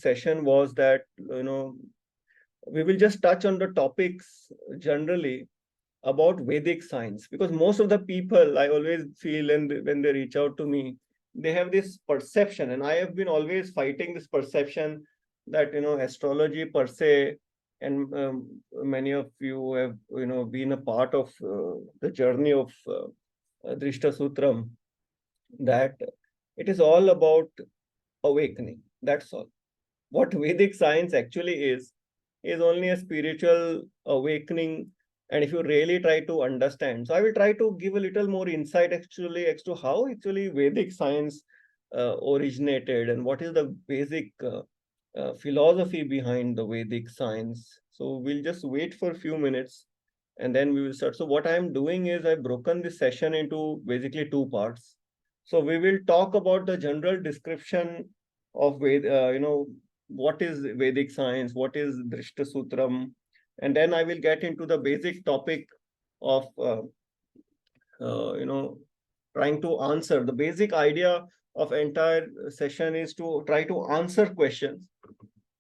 session was that, we will just touch on the topics generally about Vedic science, because most of the people I always feel, and when they reach out to me, they have this perception, and I have been always fighting this perception that astrology per se, and many of you have been a part of the journey of Drishta Sutram, that it is all about awakening. That's all. What Vedic science actually is only a spiritual awakening. And if you really try to understand, so I will try to give a little more insight actually as to how actually Vedic science originated, and what is the basic philosophy behind the Vedic science. So we'll just wait for a few minutes and then we will start. So what I'm doing is I've broken this session into basically two parts. So we will talk about the general description of what is Vedic science, what is Drishta Sutram, and then I will get into the basic topic of trying to answer. The basic idea of entire session is to try to answer questions.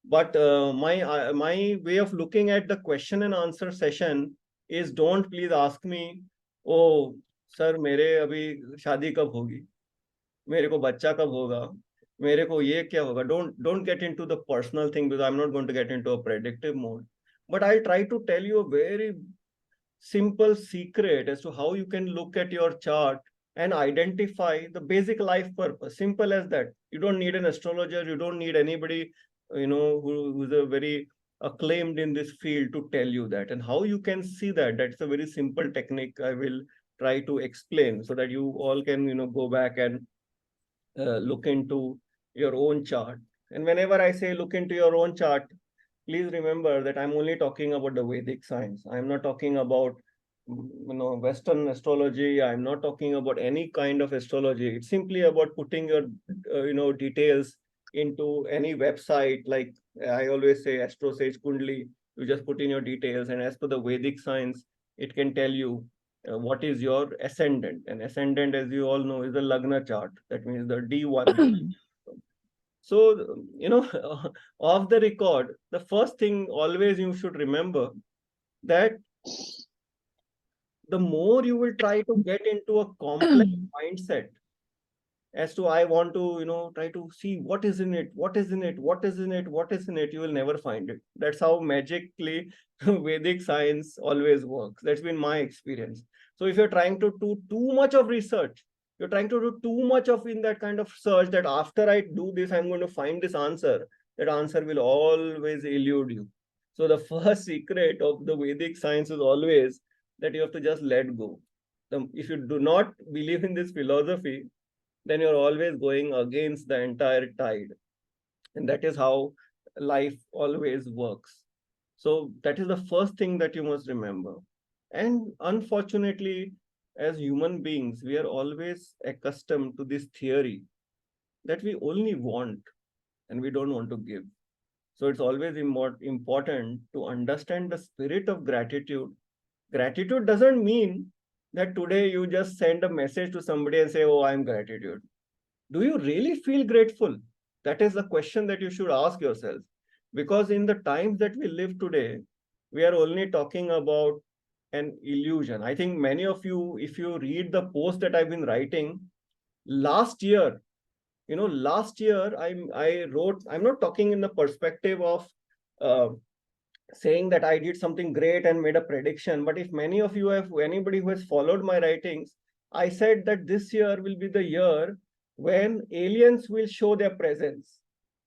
But my way of looking at the question and answer session is, don't please ask me, oh sir, मेरे अभी शादी कब होगी, मेरे को बच्चा कब होगा, मेरे को ये क्या होगा. Don't get into the personal thing, because I'm not going to get into a predictive mode. But I'll try to tell you a very simple secret as to how you can look at your chart and identify the basic life purpose. Simple as that. You don't need an astrologer, you don't need anybody who's a very acclaimed in this field to tell you that. And how you can see that, that's a very simple technique I will try to explain, so that you all can go back and look into your own chart. And whenever I say look into your own chart, please remember that I'm only talking about the Vedic science. I'm not talking about Western astrology. I'm not talking about any kind of astrology. It's simply about putting your details into any website. Like I always say, Astro Sage Kundli. You just put in your details, and as per the Vedic science, it can tell you what is your ascendant. And ascendant, as you all know, is the Lagna chart. That means the D1. So, off the record, the first thing always you should remember that the more you will try to get into a complex mindset as to I want to, try to see what is in it, what is in it, what is in it, what is in it, you will never find it. That's how magically Vedic science always works. That's been my experience. So if you're trying to do too much of research, you're trying to do too much of in that kind of search, that after I do this, I'm going to find this answer, that answer will always elude you. So the first secret of the Vedic science is always that you have to just let go. If you do not believe in this philosophy, then you're always going against the entire tide. And that is how life always works. So that is the first thing that you must remember. And unfortunately, as human beings, we are always accustomed to this theory that we only want and we don't want to give. So it's always important to understand the spirit of gratitude. Gratitude doesn't mean that today you just send a message to somebody and say, oh, I'm gratitude. Do you really feel grateful? That is the question that you should ask yourself. Because in the times that we live today, we are only talking about an illusion. I think many of you, if you read the post that I've been writing, last year I wrote, I'm not talking in the perspective of saying that I did something great and made a prediction. But if many of you have, anybody who has followed my writings, I said that this year will be the year when aliens will show their presence.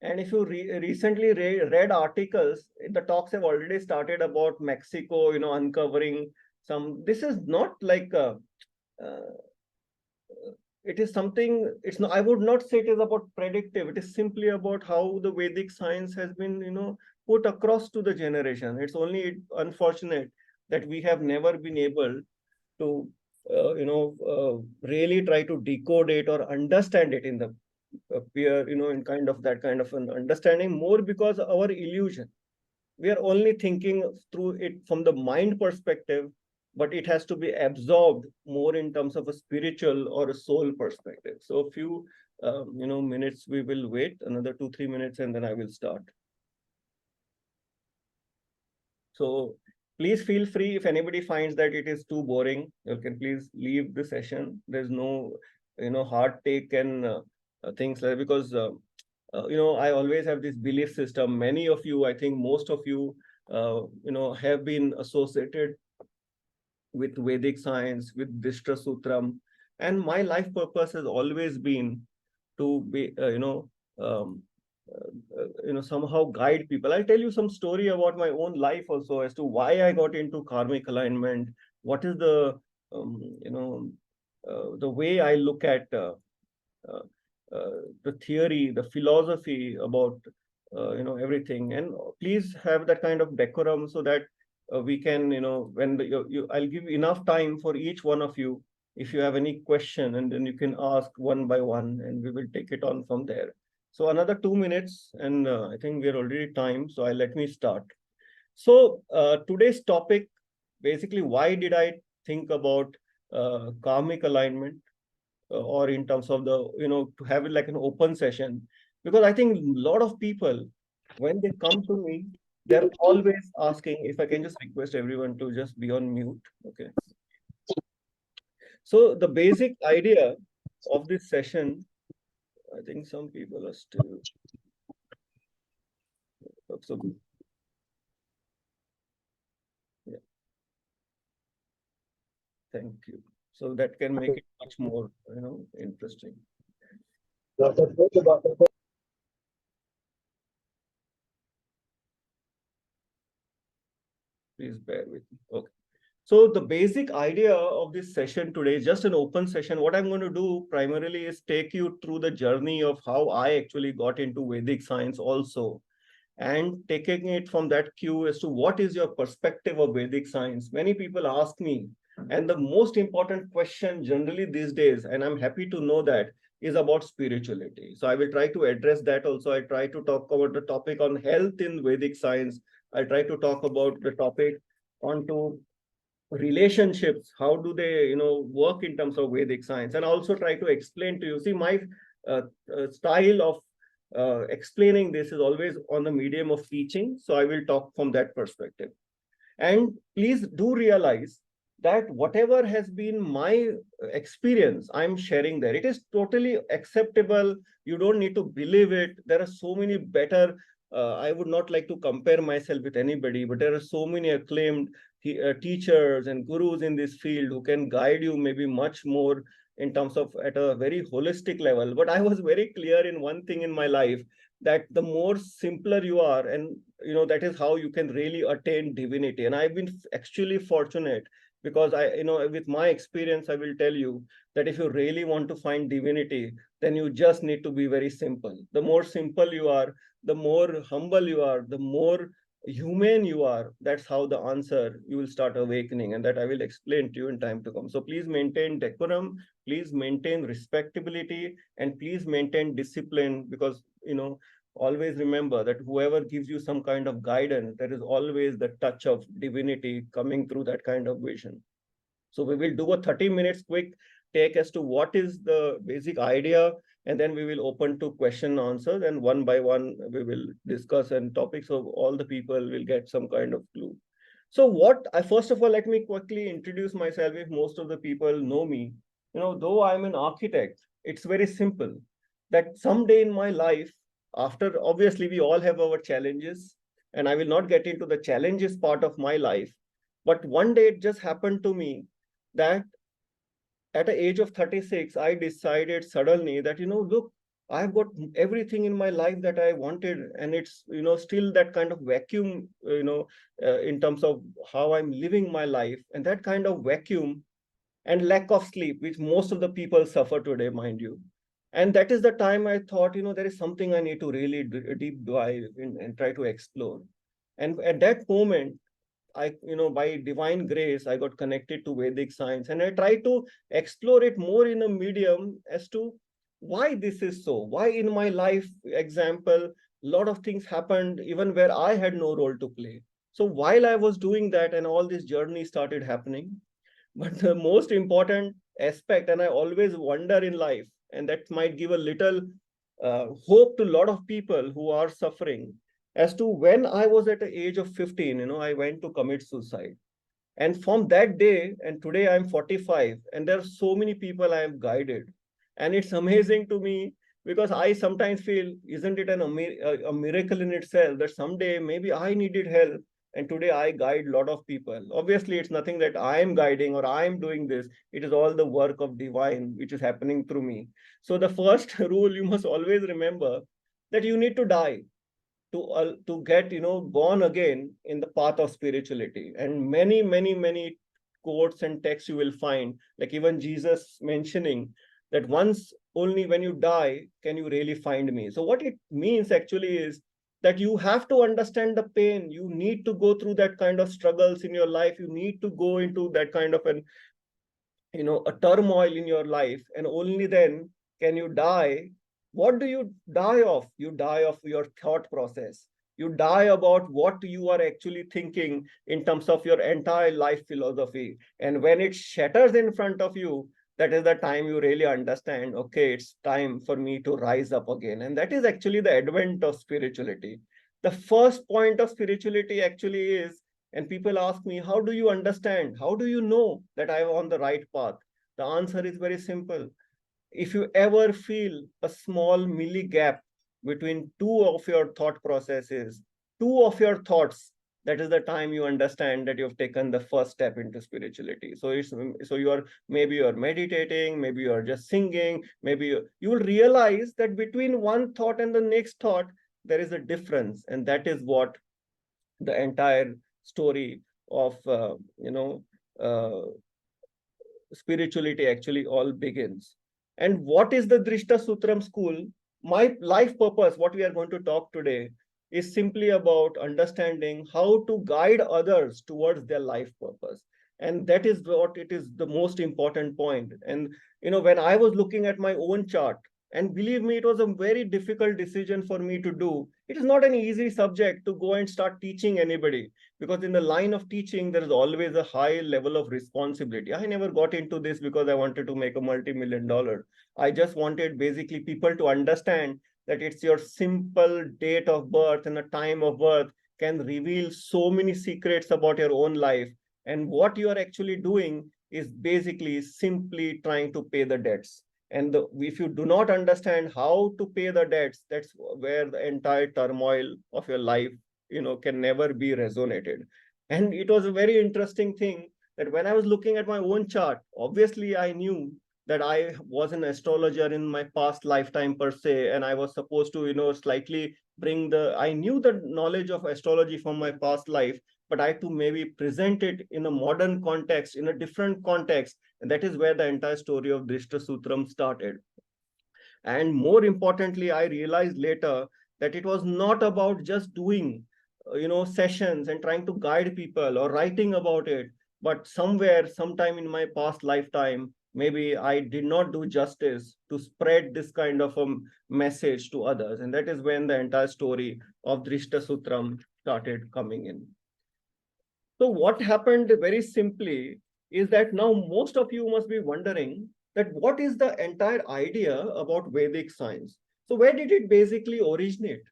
And if you recently read articles, the talks have already started about Mexico, uncovering some. This is not like it is something. It's not. I would not say it is about predictive. It is simply about how the Vedic science has been, put across to the generation. It's only unfortunate that we have never been able to really try to decode it or understand it in the peer, in kind of that kind of an understanding, more because our illusion. We are only thinking through it from the mind perspective, but it has to be absorbed more in terms of a spiritual or a soul perspective. So a few minutes we will wait, another 2-3 minutes, and then I will start. So please feel free, if anybody finds that it is too boring, you can please leave the session. There's no hard take and things like, because I always have this belief system. Many of you, I think most of you, have been associated with Vedic science, with Dishtra Sutram. And my life purpose has always been to be, somehow guide people. I'll tell you some story about my own life also as to why I got into karmic alignment. What is the, the way I look at uh, the theory, the philosophy about everything. And please have that kind of decorum so that we can, when I'll give enough time for each one of you. If you have any question, and then you can ask one by one, and we will take it on from there. So another 2 minutes, and I think we're already time. So let me start. So today's topic, basically, why did I think about karmic alignment? Or in terms of the, to have it like an open session, because I think a lot of people, when they come to me, they're always asking, if I can just request everyone to just be on mute. Okay. So the basic idea of this session, I think some people are still, so yeah, thank you. So that can make it much more, interesting. Please bear with me. Okay. So the basic idea of this session today is just an open session. What I'm going to do primarily is take you through the journey of how I actually got into Vedic science also, and taking it from that cue as to what is your perspective of Vedic science. Many people ask me, and the most important question generally these days, and I'm happy to know that, is about spirituality. So I will try to address that also. I try to talk about the topic on health in Vedic science. I try to talk about the topic onto relationships, how do they work in terms of Vedic science, and also try to explain to you. See, my style of explaining this is always on the medium of teaching, so I will talk from that perspective. And please do realize that whatever has been my experience, I'm sharing there. It is totally acceptable. You don't need to believe it. There are so many better, I would not like to compare myself with anybody, but there are so many acclaimed teachers and gurus in this field who can guide you maybe much more in terms of at a very holistic level. But I was very clear in one thing in my life, that the more simpler you are, and that is how you can really attain divinity. And I've been actually fortunate, because I, with my experience, I will tell you that if you really want to find divinity, then you just need to be very simple. The more simple you are, the more humble you are, the more humane you are, that's how the answer, you will start awakening, and that I will explain to you in time to come. So please maintain decorum, please maintain respectability, and please maintain discipline, because always remember that whoever gives you some kind of guidance, there is always the touch of divinity coming through that kind of vision. So we will do a 30 minutes quick take as to what is the basic idea, and then we will open to question answers, and one by one we will discuss and topics, so all the people will get some kind of clue. So what I, first of all, let me quickly introduce myself. If most of the people know me, though I'm an architect, it's very simple that someday in my life, after, obviously we all have our challenges, and I will not get into the challenges part of my life, but one day it just happened to me that at the age of 36, I decided suddenly that, look, I've got everything in my life that I wanted, and it's, still that kind of vacuum, in terms of how I'm living my life, and that kind of vacuum and lack of sleep, which most of the people suffer today, mind you. And that is the time I thought, there is something I need to really deep dive in and try to explore. And at that moment, I, by divine grace, I got connected to Vedic science, and I tried to explore it more in a medium as to why this is so. Why in my life, example, a lot of things happened even where I had no role to play. So while I was doing that, and all this journey started happening, but the most important aspect, and I always wonder in life, and that might give a little hope to a lot of people who are suffering. As to when I was at the age of 15, I went to commit suicide. And from that day, and today I'm 45, and there are so many people I have guided. And it's amazing to me because I sometimes feel, isn't it a miracle in itself that someday maybe I needed help and today I guide a lot of people. Obviously, it's nothing that I am guiding or I am doing this. It is all the work of divine which is happening through me. So the first rule you must always remember that you need to die to get born again in the path of spirituality. And many quotes and texts you will find, like even Jesus mentioning that once only when you die can you really find me. So what it means actually is that you have to understand the pain. You need to go through that kind of struggles in your life. You need to go into that kind of an a turmoil in your life, and only then can you die. What do you die of? You die of your thought process. You die about what you are actually thinking in terms of your entire life philosophy. And when it shatters in front of you, that is the time you really understand, okay, it's time for me to rise up again. And that is actually the advent of spirituality. The first point of spirituality actually is, and people ask me, how do you understand? How do you know that I am on the right path? The answer is very simple. If you ever feel a small milli gap between two of your thought processes, two of your thoughts, that is the time you understand that you've taken the first step into spirituality. So you are, maybe you're meditating, maybe you're just singing, maybe you will realize that between one thought and the next thought, there is a difference. And that is what the entire story of spirituality actually all begins. And what is the Drishta Sutram school? My life purpose, what we are going to talk today, is simply about understanding how to guide others towards their life purpose. And that is what it is, the most important point. And when I was looking at my own chart, and believe me, it was a very difficult decision for me to do. It is not an easy subject to go and start teaching anybody, because in the line of teaching, there is always a high level of responsibility. I never got into this because I wanted to make a multi-million-dollar. I just wanted basically people to understand that it's your simple date of birth and the time of birth can reveal so many secrets about your own life. And what you are actually doing is basically simply trying to pay the debts. And if you do not understand how to pay the debts, that's where the entire turmoil of your life, can never be resonated. And it was a very interesting thing that when I was looking at my own chart, obviously I knew that I was an astrologer in my past lifetime per se, and I was supposed to, slightly I knew the knowledge of astrology from my past life, but I had to maybe present it in a modern context, in a different context. And that is where the entire story of Drishta Sutram started. And more importantly, I realized later that it was not about just doing, sessions and trying to guide people or writing about it, but somewhere, sometime in my past lifetime, maybe I did not do justice to spread this kind of a message to others. And that is when the entire story of Drishta Sutram started coming in. So what happened very simply is that now most of you must be wondering that what is the entire idea about Vedic science? So where did it basically originate?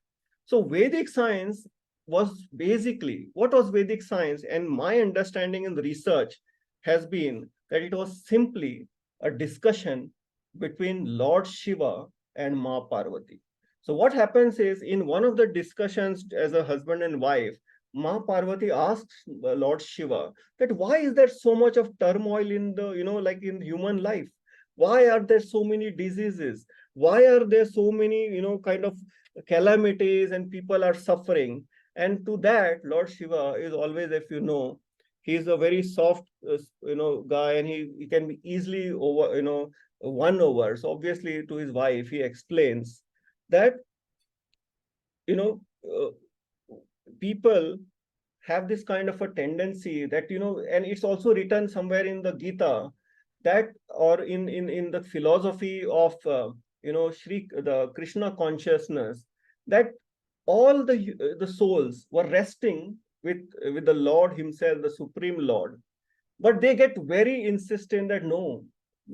So Vedic science was basically, what was Vedic science? And my understanding in the research has been that it was simply a discussion between Lord Shiva and Ma Parvati. So what happens is, in one of the discussions as a husband and wife, Ma Parvati asked Lord Shiva that why is there so much of turmoil in the, like in human life? Why are there so many diseases? Why are there so many, kind of calamities and people are suffering? And to that, Lord Shiva is always, if he's a very soft, guy, and he can be easily won over. So obviously to his wife, he explains that, people have this kind of a tendency that, and it's also written somewhere in the Gita that, or in the philosophy of, the Krishna consciousness, that all the souls were resting with the Lord himself, the Supreme Lord. But they get very insistent that no,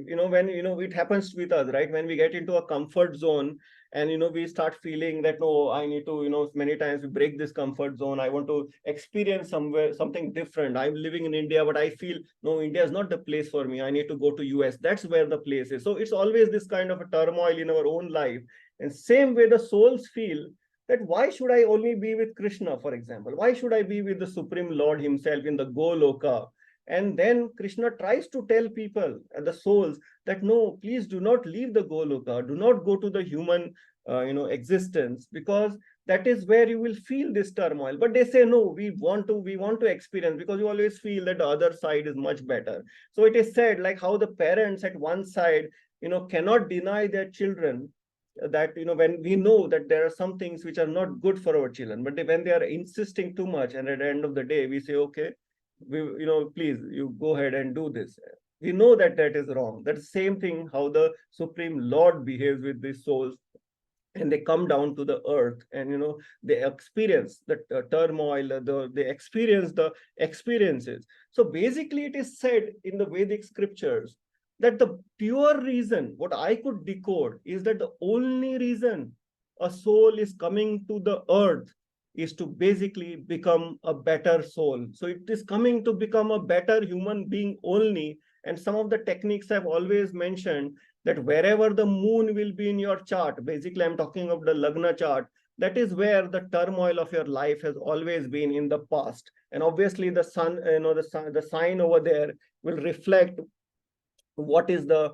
when, it happens with us, right? When we get into a comfort zone and, we start feeling that, no, I need to, many times we break this comfort zone. I want to experience something different. I'm living in India, but I feel, no, India is not the place for me. I need to go to US. That's where the place is. So it's always this kind of a turmoil in our own life. And same way the souls feel that why should I only be with Krishna, for example? Why should I be with the Supreme Lord himself in the Goloka? And then Krishna tries to tell people and the souls that no, please do not leave the Goloka, do not go to the human, existence, because that is where you will feel this turmoil. But they say no, we want to experience, because you always feel that the other side is much better. So it is said, like how the parents at one side, cannot deny their children that, when we know that there are some things which are not good for our children, but when they are insisting too much, and at the end of the day we say, okay, please, you go ahead and do this. We know that that is wrong. That's the same thing how the Supreme Lord behaves with these souls, and they come down to the earth, and they experience the turmoil, they experience the experiences. So basically it is said in the Vedic scriptures that the pure reason, what I could decode, is that the only reason a soul is coming to the earth is to basically become a better soul. So it is coming to become a better human being only. And some of the techniques I've always mentioned, that wherever the moon will be in your chart, basically I'm talking of the Lagna chart, that is where the turmoil of your life has always been in the past. And obviously the sun, the sign over there will reflect what is the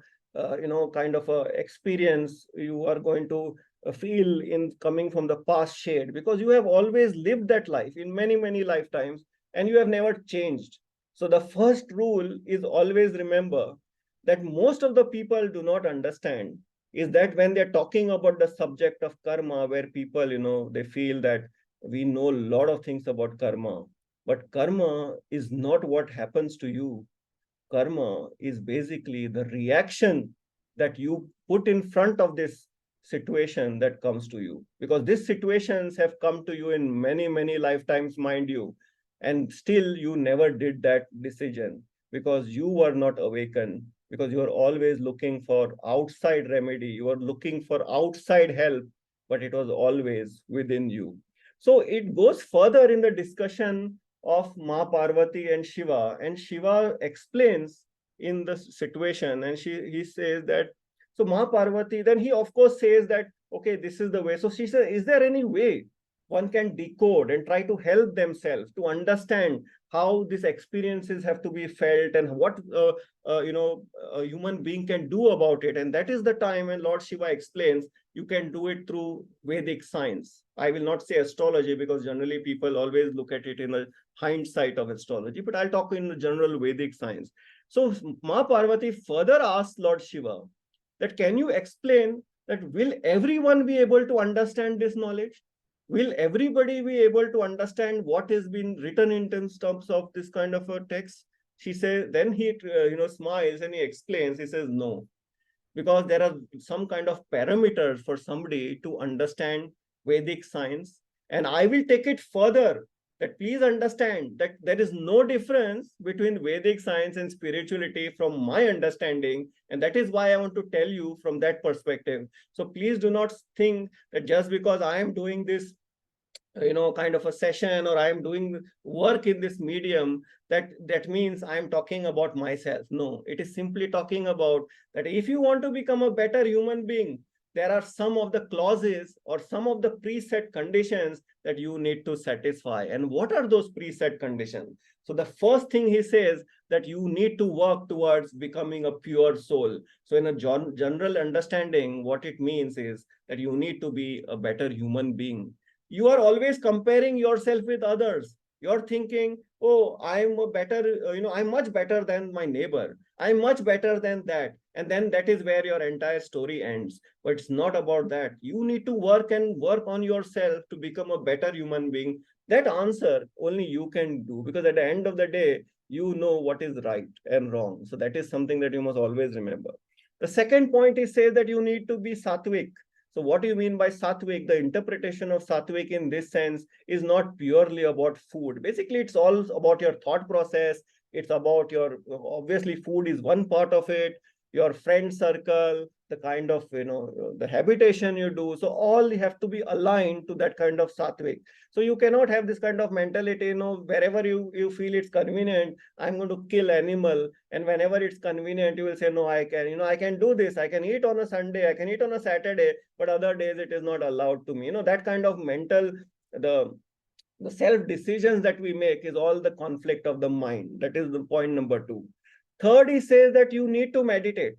kind of a experience you are going to feel in coming from the past shade, because you have always lived that life in many lifetimes and you have never changed. So the first rule is always remember that most of the people do not understand is that when they're talking about the subject of karma, where people, they feel that we know a lot of things about karma, but karma is not what happens to you. Karma is basically the reaction that you put in front of this situation that comes to you, because these situations have come to you in many lifetimes, mind you, and still you never did that decision because you were not awakened, because you are always looking for outside remedy, you are looking for outside help, but it was always within you. So it goes further in the discussion of Ma Parvati and Shiva explains in the situation, and he says that, so Ma Parvati, then he of course says that, okay, this is the way. So she says, is there any way one can decode and try to help themselves to understand how these experiences have to be felt and what a human being can do about it? And that is the time when Lord Shiva explains you can do it through Vedic science. I will not say astrology, because generally people always look at it in a hindsight of astrology, but I'll talk in the general Vedic science. So Ma Parvati further asks Lord Shiva that, can you explain that will everyone be able to understand this knowledge? Will everybody be able to understand what has been written in terms of this kind of a text? She says, then he smiles and he explains, he says, no, because there are some kind of parameters for somebody to understand Vedic science. And I will take it further, that please understand that there is no difference between Vedic science and spirituality from my understanding. And that is why I want to tell you from that perspective. So please do not think that just because I am doing this kind of a session, or I am doing work in this medium, that means I am talking about myself. No, it is simply talking about that if you want to become a better human being, there are some of the clauses or some of the preset conditions that you need to satisfy. And what are those preset conditions? So the first thing he says, that you need to work towards becoming a pure soul. So in a general understanding, what it means is that you need to be a better human being. You are always comparing yourself with others. You're thinking, oh, I'm a better, I'm much better than my neighbor. I'm much better than that. And then that is where your entire story ends. But it's not about that. You need to work on yourself to become a better human being. That answer only you can do, because at the end of the day, you know what is right and wrong. So that is something that you must always remember. The second point is says that you need to be sattvic. So what do you mean by sattvic? The interpretation of sattvic in this sense is not purely about food. Basically, it's all about your thought process. It's about your, obviously food is one part of it. your friend circle, the kind of, the habitation you do. So all have to be aligned to that kind of sattvic. So you cannot have this kind of mentality, wherever you feel it's convenient, I'm going to kill animal. And whenever it's convenient, you will say, no, I can, I can do this. I can eat on a Sunday, I can eat on a Saturday, but other days it is not allowed to me. That kind of mental, the self decisions that we make is all the conflict of the mind. That is the point number 2. Third, he says that you need to meditate.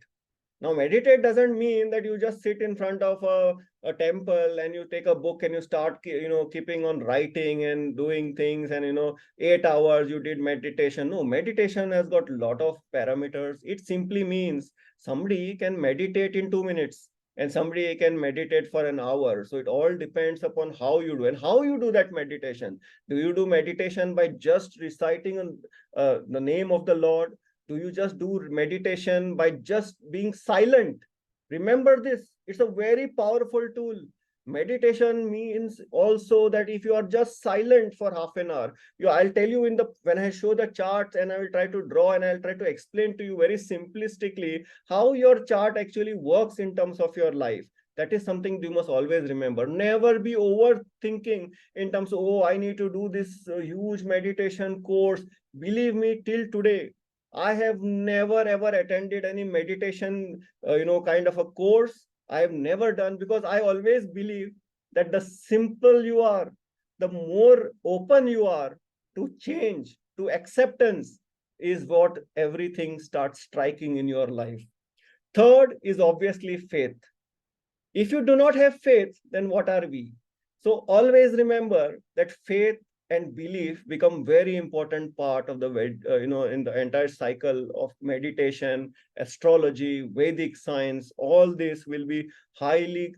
Now, meditate doesn't mean that you just sit in front of a temple and you take a book and you start, keeping on writing and doing things, and, 8 hours you did meditation. No, meditation has got a lot of parameters. It simply means somebody can meditate in 2 minutes and somebody can meditate for an hour. So it all depends upon how you do and how you do that meditation. Do you do meditation by just reciting the name of the Lord? Do you just do meditation by just being silent? Remember this, it's a very powerful tool. Meditation means also that if you are just silent for half an hour, I'll tell you when I show the charts, and I will try to draw and I'll try to explain to you very simplistically how your chart actually works in terms of your life. That is something you must always remember. Never be overthinking in terms of, oh, I need to do this huge meditation course. Believe me, till today, I have never ever attended any meditation, kind of a course. I have never done, because I always believe that the simple you are, the more open you are to change, to acceptance, is what everything starts striking in your life. Third is obviously faith. If you do not have faith, then what are we? So always remember that faith and belief become very important part of the in the entire cycle of meditation, astrology, Vedic science. All this will be highly,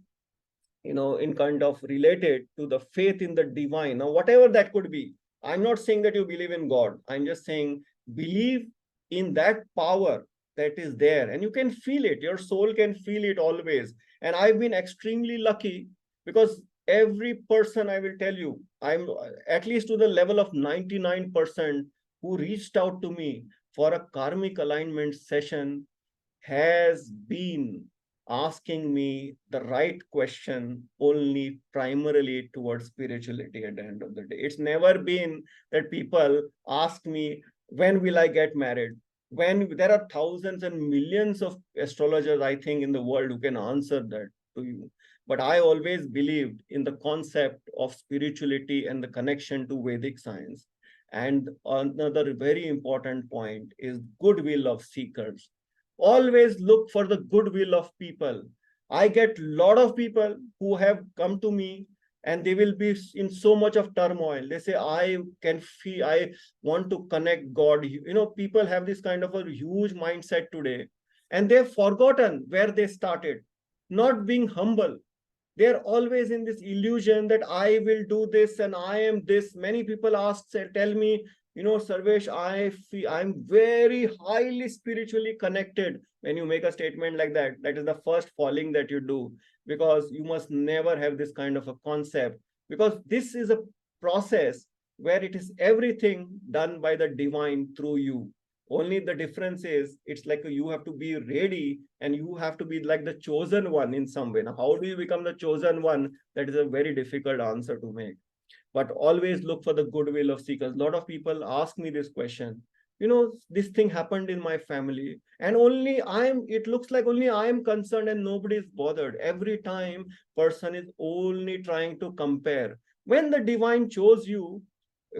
in kind of related to the faith in the divine. Now, whatever that could be, I'm not saying that you believe in God. I'm just saying believe in that power that is there, and you can feel it. Your soul can feel it always. And I've been extremely lucky, because every person, I will tell you, I'm at least to the level of 99% who reached out to me for a karmic alignment session has been asking me the right question only primarily towards spirituality at the end of the day. It's never been that people ask me, when will I get married? When there are thousands and millions of astrologers, I think, in the world who can answer that to you. But I always believed in the concept of spirituality and the connection to Vedic science. And another very important point is goodwill of seekers. Always look for the goodwill of people. I get a lot of people who have come to me and they will be in so much of turmoil. They say, I can feel, I want to connect God. People have this kind of a huge mindset today, and they've forgotten where they started, not being humble. They're always in this illusion that I will do this and I am this. Many people tell me, Sarvesh, I'm very highly spiritually connected. When you make a statement like that, that is the first falling that you do, because you must never have this kind of a concept, because this is a process where it is everything done by the divine through you. Only the difference is, it's like you have to be ready and you have to be like the chosen one in some way. Now, how do you become the chosen one? That is a very difficult answer to make. But always look for the goodwill of seekers. A lot of people ask me this question. This thing happened in my family, and it looks like only I am concerned and nobody is bothered. Every time person is only trying to compare. When the divine chose you,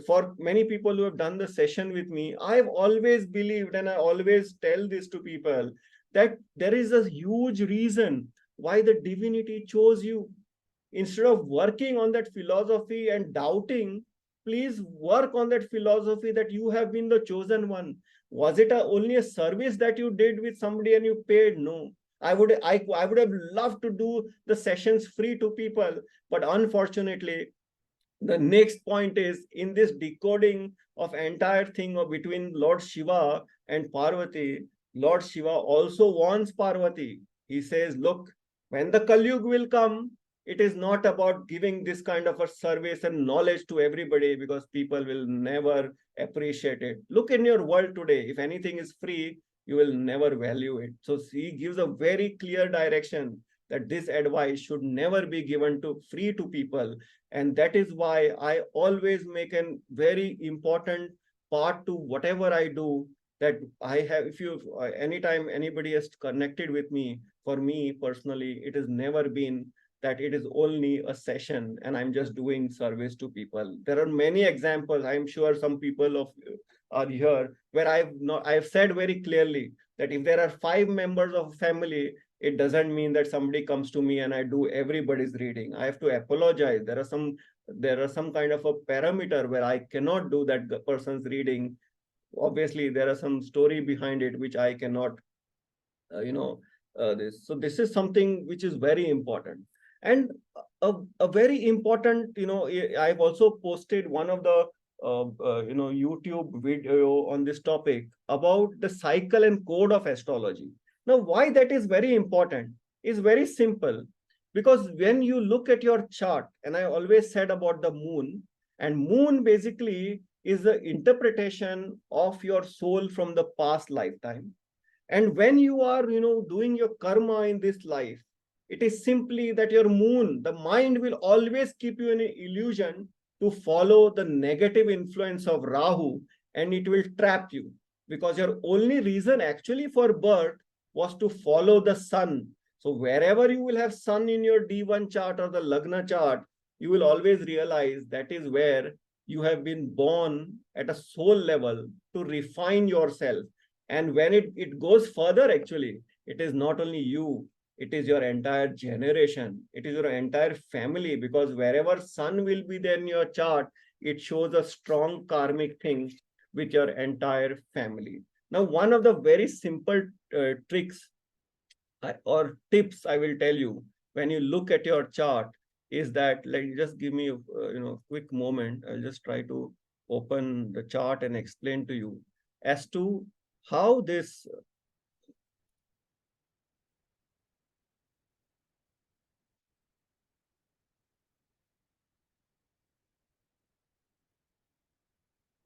for many people who have done the session with me, I've always believed, and I always tell this to people, that there is a huge reason why the divinity chose you. Instead of working on that philosophy and doubting, please work on that philosophy that you have been the chosen one. Was it only a service that you did with somebody and you paid? No. I would have loved to do the sessions free to people, but unfortunately, the next point is, in this decoding of entire thing between Lord Shiva and Parvati, Lord Shiva also warns Parvati. He says, look, when the Kali Yuga will come, it is not about giving this kind of a service and knowledge to everybody, because people will never appreciate it. Look in your world today. If anything is free, you will never value it. So he gives a very clear direction that this advice should never be given to free to people. And that is why I always make a very important part to whatever I do, that I have, if you, anytime anybody has connected with me, for me personally, it has never been that it is only a session and I'm just doing service to people. There are many examples. I'm sure some people of are here where I've said very clearly that if there are 5 members of a family, it doesn't mean that somebody comes to me and I do everybody's reading. I have to apologize. There are some kind of a parameter where I cannot do that person's reading. Obviously, there are some story behind it which I cannot, this. So this is something which is very important. And a very important, I've also posted one of the YouTube video on this topic about the cycle and code of astrology. Now, why that is very important is very simple, because when you look at your chart, and I always said about the moon, and moon basically is the interpretation of your soul from the past lifetime. And when you are, doing your karma in this life, it is simply that your moon, the mind will always keep you in an illusion to follow the negative influence of Rahu, and it will trap you, because your only reason actually for birth was to follow the sun. So wherever you will have sun in your D1 chart or the Lagna chart, you will always realize that is where you have been born at a soul level to refine yourself. And when it goes further, actually, it is not only you, it is your entire generation, it is your entire family, because wherever sun will be there in your chart, it shows a strong karmic thing with your entire family. Now, one of the very simple tricks or tips I will tell you when you look at your chart is that, just give me a quick moment. I'll just try to open the chart and explain to you as to how this.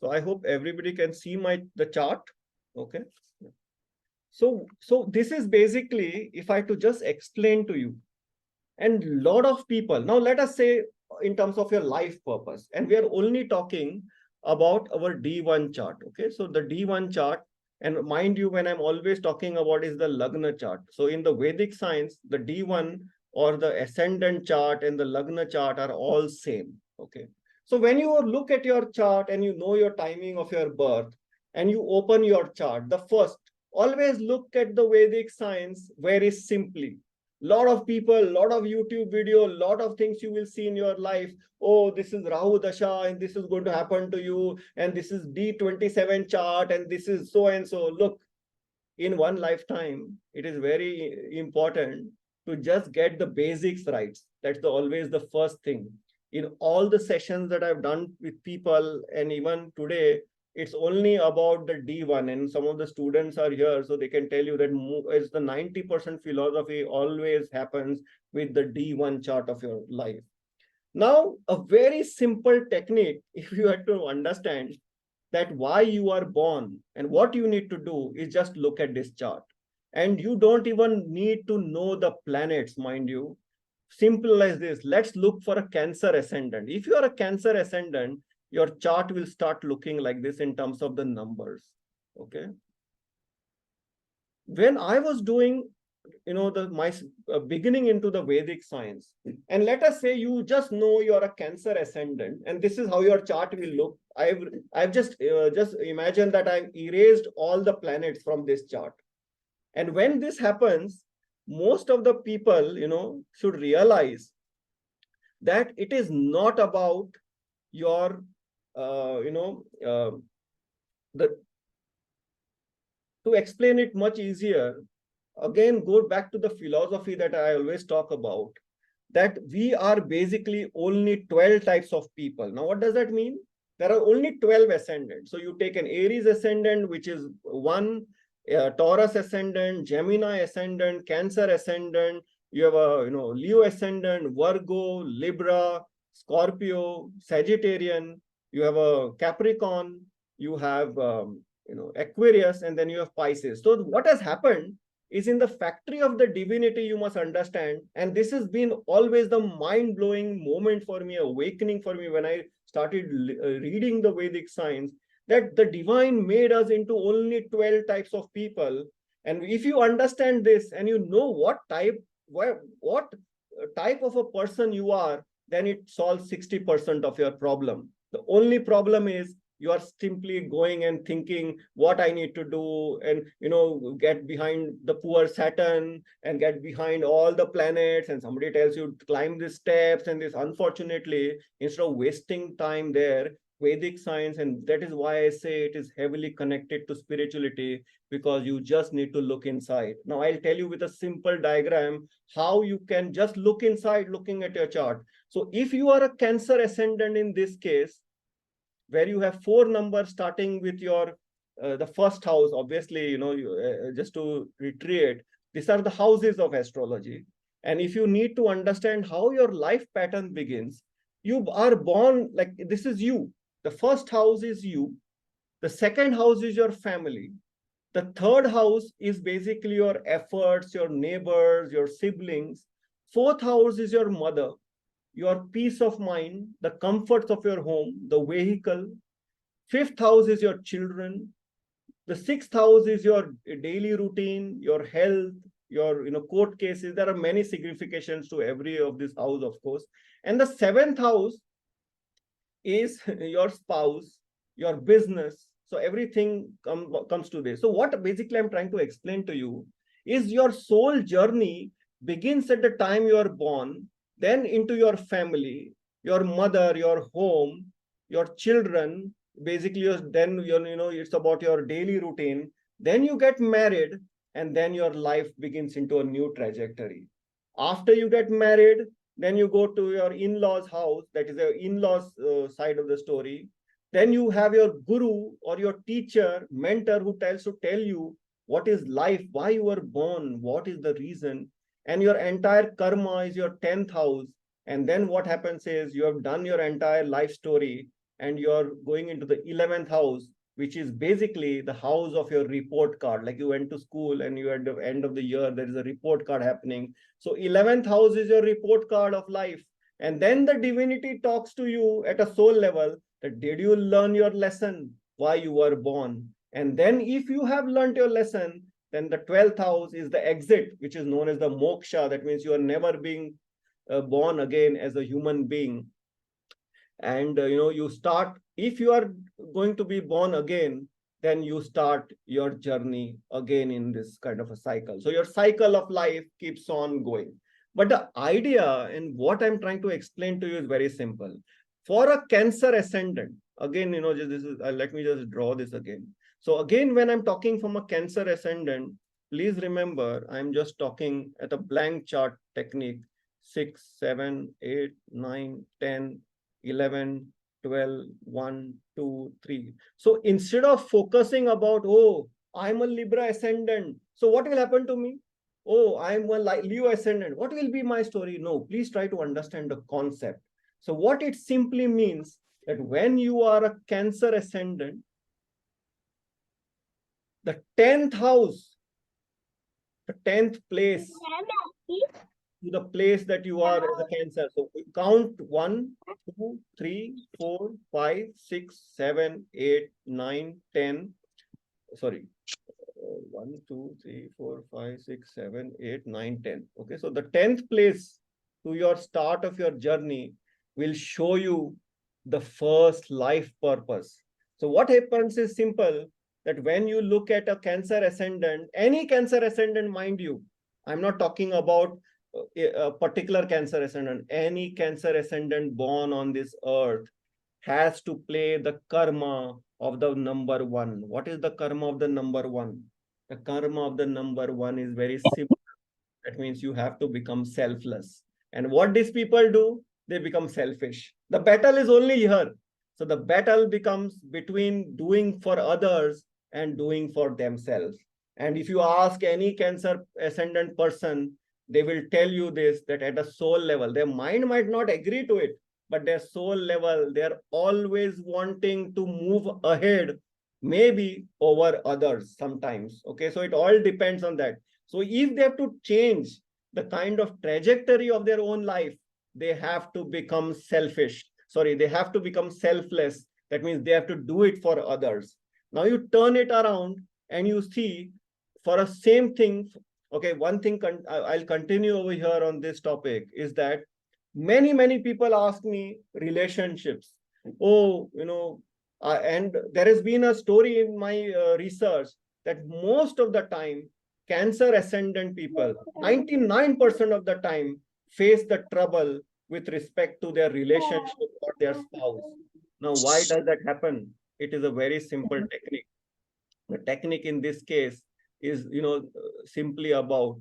So I hope everybody can see the chart. Okay. So this is basically, if I to just explain to you, and lot of people, now let us say in terms of your life purpose, and we are only talking about our D1 chart. Okay, so the D1 chart, and mind you, when I'm always talking about is the Lagna chart. So in the Vedic science, the D1 or the ascendant chart and the Lagna chart are all same. Okay, so when you look at your chart and you know your timing of your birth and you open your chart, the first, always look at the Vedic science very simply. Lot of people, lot of YouTube video, lot of things you will see in your life. Oh, this is Rahu Dasha and this is going to happen to you, and this is D27 chart and this is so and so. Look, in one lifetime, it is very important to just get the basics right. That's always the first thing. In all the sessions that I've done with people, and even today, it's only about the D1, and some of the students are here, so they can tell you that it's the 90% philosophy always happens with the D1 chart of your life. Now, a very simple technique, if you have to understand that why you are born and what you need to do, is just look at this chart. And you don't even need to know the planets, mind you. Simple as this. Let's look for a Cancer ascendant. If you are a Cancer ascendant, your chart will start looking like this in terms of the numbers. Okay. When I was doing, my beginning into the Vedic science, and let us say you just know you're a Cancer ascendant, and this is how your chart will look. I've just imagined that I've erased all the planets from this chart. And when this happens, most of the people, should realize that it is not about your to explain it much easier, again, go back to the philosophy that I always talk about, that we are basically only 12 types of people. Now, what does that mean? There are only 12 ascendants. So you take an Aries ascendant, which is 1, Taurus ascendant, Gemini ascendant, Cancer ascendant, you have a Leo ascendant, Virgo, Libra, Scorpio, Sagittarian, you have a Capricorn, you have Aquarius, and then you have Pisces. So what has happened is, in the factory of the divinity, you must understand, and this has been always the mind-blowing moment for me, awakening for me when I started reading the Vedic science, that the divine made us into only 12 types of people. And if you understand this and you know what type of a person you are, then it solves 60% of your problem. The only problem is you are simply going and thinking what I need to do, and get behind the poor Saturn and get behind all the planets, and somebody tells you to climb these steps and this. Unfortunately, instead of wasting time there, Vedic science, and that is why I say it is heavily connected to spirituality, because you just need to look inside. Now I'll tell you with a simple diagram how you can just look inside looking at your chart. So if you are a Cancer ascendant in this case, where you have 4 numbers starting with your the first house, obviously, just to reiterate, these are the houses of astrology. And if you need to understand how your life pattern begins, you are born like this is you. The first house is you. The second house is your family. The third house is basically your efforts, your neighbors, your siblings. Fourth house is your mother, your peace of mind, the comforts of your home, the vehicle. Fifth house is your children. The sixth house is your daily routine, your health, your court cases. There are many significations to every of this house, of course. And the seventh house is your spouse, your business. So everything comes to this. So what basically I'm trying to explain to you is your soul journey begins at the time you are born, then into your family, your mother, your home, your children. Basically, then it's about your daily routine. Then you get married, and then your life begins into a new trajectory. After you get married, then you go to your in-laws house. That is the in-laws side of the story. Then you have your guru or your teacher, mentor, who tell you what is life, why you were born, what is the reason. And your entire karma is your 10th house. And then what happens is you have done your entire life story, and you're going into the 11th house, which is basically the house of your report card. Like you went to school and you at the end of the year, there is a report card happening. So 11th house is your report card of life. And then the divinity talks to you at a soul level that did you learn your lesson, why you were born? And then if you have learned your lesson, then the 12th house is the exit, which is known as the moksha. That means you are never being born again as a human being. And you start, if you are going to be born again, then you start your journey again in this kind of a cycle. So your cycle of life keeps on going. But the idea and what I'm trying to explain to you is very simple. For a Cancer ascendant, again, this is let me just draw this again. So again, when I'm talking from a Cancer ascendant, please remember I'm just talking at a blank chart technique. 6, 7, 8, 9, 10, 11, 12, 1, 2, 3. So instead of focusing about, oh, I'm a Libra ascendant, so what will happen to me? Oh, I'm a Leo ascendant, what will be my story? No, please try to understand the concept. So what it simply means that when you are a Cancer ascendant, the 10th house, the 10th place, to the place that you are as a Cancer. So count 1, 2, 3, 4, 5, 6, 7, 8, 9, 10. Sorry. 1, 2, 3, 4, 5, 6, 7, 8, 9, 10. Okay. So the 10th place to your start of your journey will show you the first life purpose. So what happens is simple, that when you look at a Cancer ascendant, any Cancer ascendant, mind you, I'm not talking about a particular Cancer ascendant, any Cancer ascendant born on this earth has to play the karma of the number 1. What is the karma of the number 1? The karma of the number 1 is very simple. That means you have to become selfless. And what these people do? They become selfish. The battle is only here. So the battle becomes between doing for others and doing for themselves. And if you ask any Cancer ascendant person, they will tell you this, that at a soul level, their mind might not agree to it, but their soul level, they're always wanting to move ahead maybe over others sometimes. Okay, so it all depends on that. So if they have to change the kind of trajectory of their own life, they have to become selfish. Sorry, they have to become selfless. That means they have to do it for others. Now you turn it around and you see for a same thing. Okay, one thing I'll continue over here on this topic is that many people ask me relationships. Oh, and there has been a story in my research that most of the time, cancer ascendant people, 99% of the time, face the trouble with respect to their relationship or their spouse. Now, why does that happen? It is a very simple technique. The technique in this case is, simply about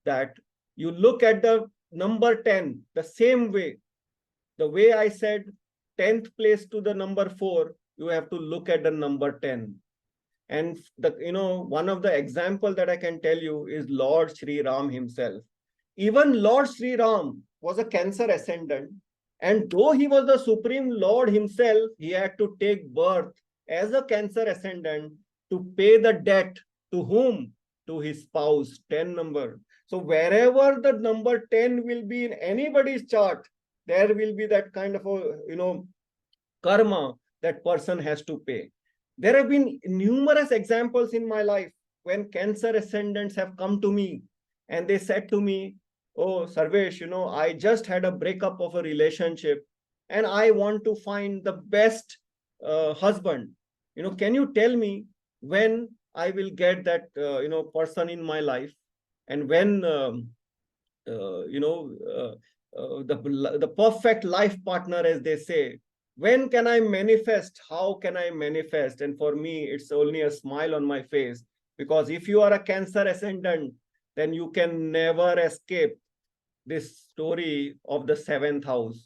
that you look at the number 10 the same way. The way I said 10th place to the number 4, you have to look at the number 10. And one of the example that I can tell you is Lord Sri Ram himself. Even Lord Sri Ram was a Cancer ascendant, and though he was the Supreme Lord himself, he had to take birth as a Cancer ascendant to pay the debt to whom? To his spouse, 10 number. So wherever the number 10 will be in anybody's chart, there will be that kind of a karma that person has to pay. There have been numerous examples in my life when Cancer ascendants have come to me and they said to me, "Oh, Sarvesh, I just had a breakup of a relationship and I want to find the best husband. Can you tell me when I will get that person in my life, and when the perfect life partner, as they say, when can I manifest? How can I manifest?" And for me, it's only a smile on my face, because if you are a Cancer ascendant, then you can never escape this story of the seventh house.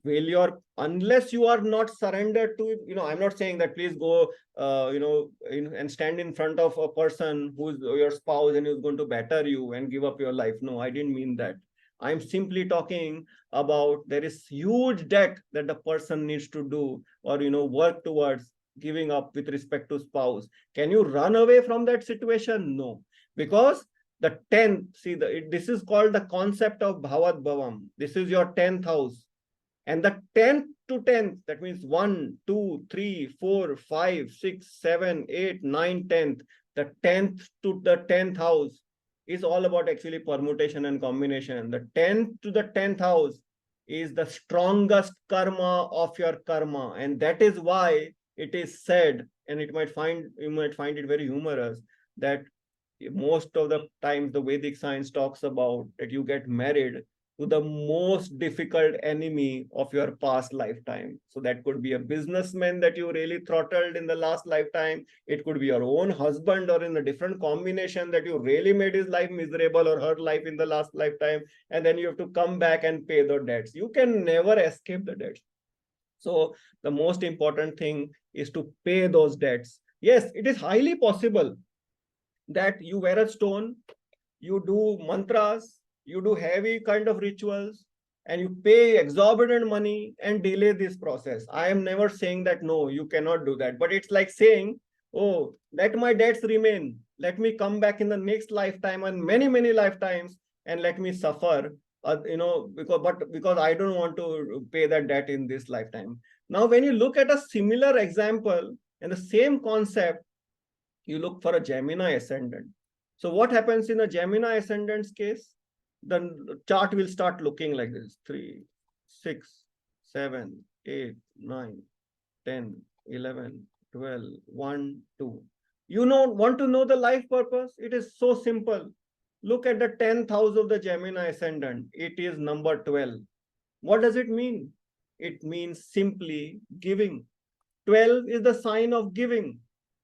Unless you are not surrendered to, I'm not saying that please go and stand in front of a person who's your spouse and who's going to batter you and give up your life. No, I didn't mean that. I'm simply talking about there is huge debt that the person needs to do, or work towards giving up with respect to spouse. Can you run away from that situation? No, because the 10th, this is called the concept of Bhavat Bhavam. This is your 10th house. And the 10th to 10th, that means 1, 2, 3, 4, 5, 6, 7, 8, 9, 10th. The 10th to the 10th house is all about actually permutation and combination. The 10th to the 10th house is the strongest karma of your karma. And that is why it is said, and you might find it very humorous, that most of the times the Vedic science talks about that you get married to the most difficult enemy of your past lifetime. So that could be a businessman that you really throttled in the last lifetime. It could be your own husband, or in a different combination that you really made his life miserable or her life in the last lifetime. And then you have to come back and pay the debts. You can never escape the debts. So the most important thing is to pay those debts. Yes, it is highly possible that you wear a stone, you do mantras, you do heavy kind of rituals, and you pay exorbitant money and delay this process. I am never saying that no, you cannot do that, but it's like saying, oh, let my debts remain, let me come back in the next lifetime and many lifetimes, and let me suffer, because I don't want to pay that debt in this lifetime. Now when you look at a similar example and the same concept, you look for a Gemini ascendant. So what happens in a Gemini ascendant's case? The chart will start looking like this: 3, 6, 7, 8, 9, 10, 11, 12, 1, 2. Want to know the life purpose? It is so simple. Look at the 10th house of the Gemini ascendant. It is number 12. What does it mean? It means simply giving. 12 is the sign of giving.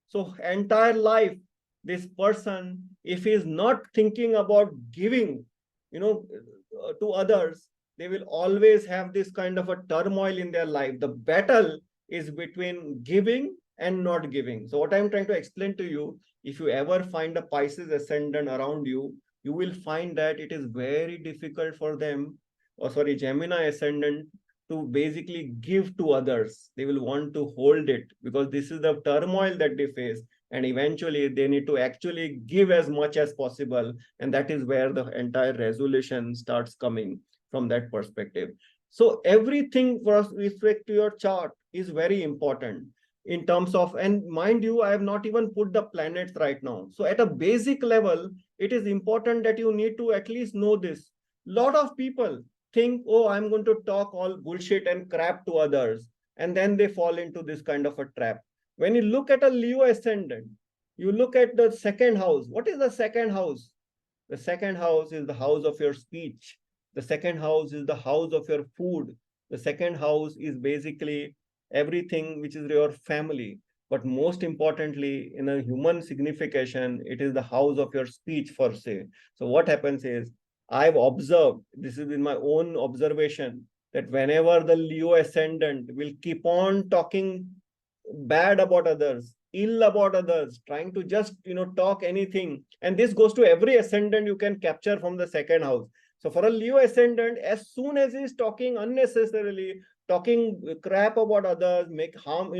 So entire life, this person, if he is not thinking about giving, to others, they will always have this kind of a turmoil in their life. The battle is between giving and not giving. So what I'm trying to explain to you, if you ever find a Pisces ascendant around you, you will find that it is very difficult for them, Gemini ascendant, to basically give to others. They will want to hold it because this is the turmoil that they face. And eventually they need to actually give as much as possible. And that is where the entire resolution starts coming from that perspective. So everything for respect to your chart is very important in terms of, and mind you, I have not even put the planets right now. So at a basic level, it is important that you need to at least know this. Lot of people think, oh, I'm going to talk all bullshit and crap to others. And then they fall into this kind of a trap. When you look at a Leo ascendant, you look at the second house. What is the second house? The second house is the house of your speech. The second house is the house of your food. The second house is basically everything which is your family. But most importantly, in a human signification, it is the house of your speech per se. So what happens is, I've observed, this is in my own observation, that whenever the Leo ascendant will keep on talking bad about others, ill about others, trying to just talk anything, and this goes to every ascendant you can capture from the second house. So for a Leo ascendant, as soon as he's talking unnecessarily, talking crap about others, make harm,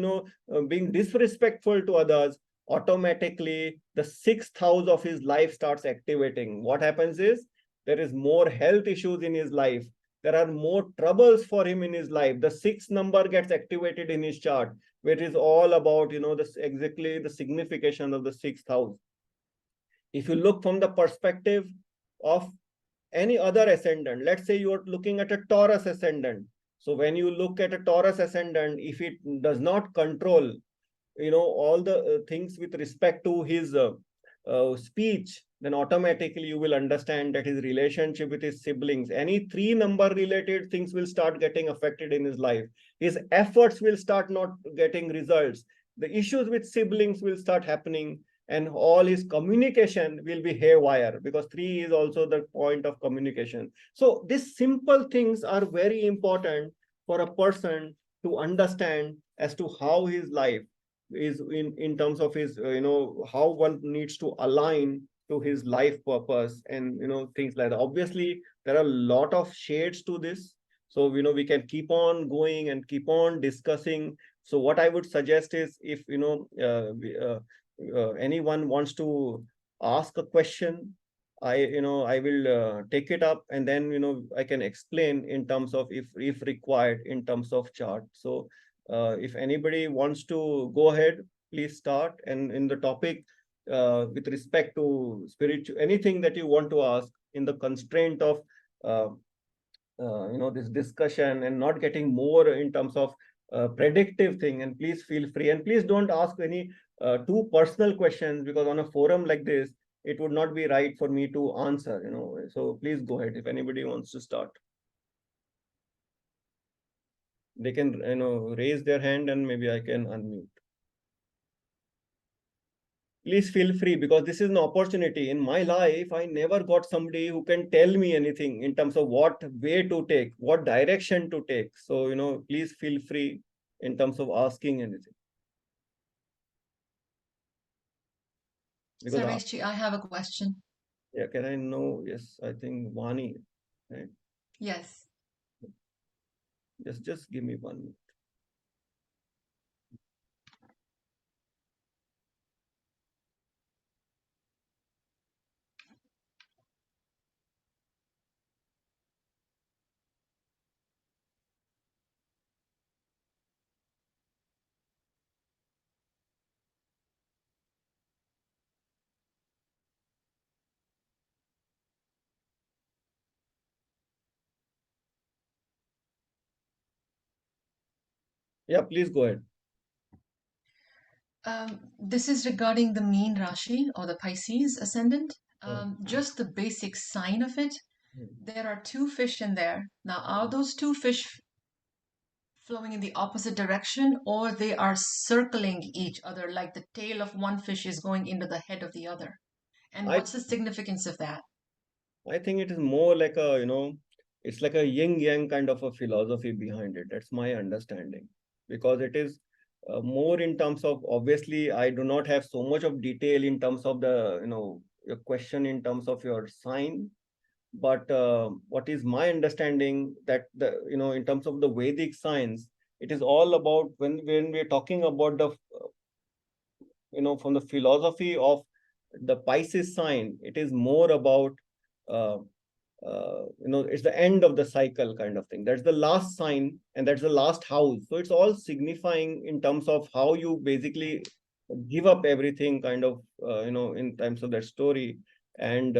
being disrespectful to others, automatically the sixth house of his life starts activating. What happens is, there is more health issues in his life. There are more troubles for him in his life. The sixth number gets activated in his chart, which is all about, this exactly the signification of the sixth house. If you look from the perspective of any other ascendant, let's say you're looking at a Taurus ascendant. So when you look at a Taurus ascendant, if it does not control, all the things with respect to his speech, then automatically you will understand that his relationship with his siblings, any three number related things will start getting affected in his life. His efforts will start not getting results. The issues with siblings will start happening, and all his communication will be haywire, because three is also the point of communication. So these simple things are very important for a person to understand as to how his life is in terms of his, how one needs to align to his life purpose, and things like that. Obviously there are a lot of shades to this, so we can keep on going and keep on discussing. So what I would suggest is, if anyone wants to ask a question, I will take it up, and then I can explain in terms of, if required, in terms of chart. So if anybody wants to go ahead, please start. And in the topic with respect to spiritual, anything that you want to ask in the constraint of this discussion, and not getting more in terms of predictive thing, and please feel free, and please don't ask any too personal questions, because on a forum like this, it would not be right for me to answer. So please go ahead if anybody wants to start. They can raise their hand, and maybe I can unmute. Please feel free, because this is an opportunity. In my life, I never got somebody who can tell me anything in terms of what way to take, what direction to take. So please feel free in terms of asking anything. Because Sarveshji, I have a question. Yeah, can I know? Yes, I think Vani, right? Yes. Just give me 1 minute. Yeah, please go ahead. This is regarding the mean Rashi or the Pisces ascendant. Just the basic sign of it. There are two fish in there. Now, are those two fish flowing in the opposite direction, or they are circling each other, like the tail of one fish is going into the head of the other? And I what's the significance of that? I think it is more like a, it's like a yin yang kind of a philosophy behind it. That's my understanding, because it is more in terms of, obviously, I do not have so much of detail in terms of the, your question in terms of your sign. But what is my understanding that in terms of the Vedic science, it is all about when we're talking about the from the philosophy of the Pisces sign, it is more about uh, it's the end of the cycle kind of thing. That's the last sign and that's the last house. So it's all signifying in terms of how you basically give up everything kind of, in terms of that story. And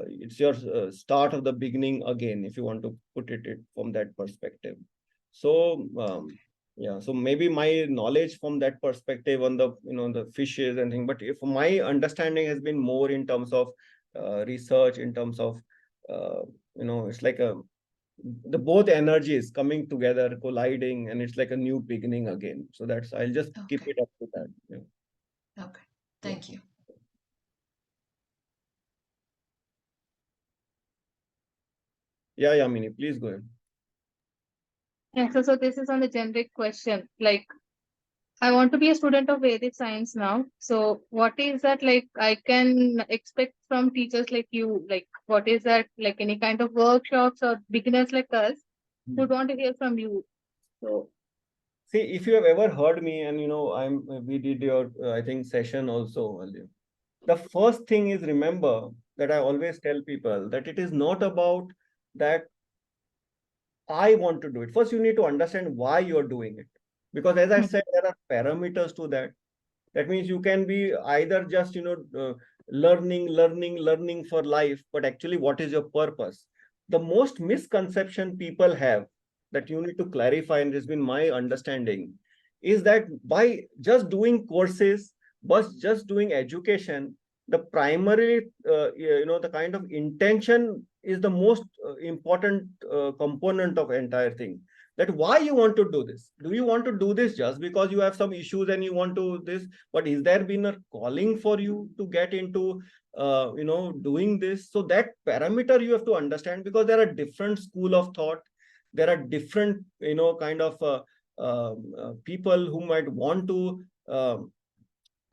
it's your start of the beginning again, if you want to put it from that perspective. So, yeah, so maybe my knowledge from that perspective on the, the fishes and thing, but if my understanding has been more in terms of research, in terms of, it's like the both energies coming together, colliding, and it's like a new beginning again. So that's, I'll just keep Okay. it up to that. Yeah. Okay. Thank you. Yeah, Mini, please go ahead. Yeah, so this is on a generic question. Like, I want to be a student of Vedic science now. So, what is that like I can expect from teachers like you? Like, what is that like any kind of workshops or beginners like us would want to hear from you? So, See, if you have ever heard me, and we did your, I think, session also earlier. The first thing is, remember that I always tell people that it is not about that I want to do it. First, you need to understand why you're doing it. Because as I hmm, said, there are parameters to that. That means you can be either just, learning for life, but actually, what is your purpose? The most misconception people have that you need to clarify, and has been my understanding, is that by just doing courses, but just doing education, the primary, the kind of intention is the most important component of entire thing. That why you want to do this? Do you want to do this just because you have some issues and you want to this? But is there been a calling for you to get into doing this? So that parameter you have to understand, because there are different school of thought. There are different kind of people who might want to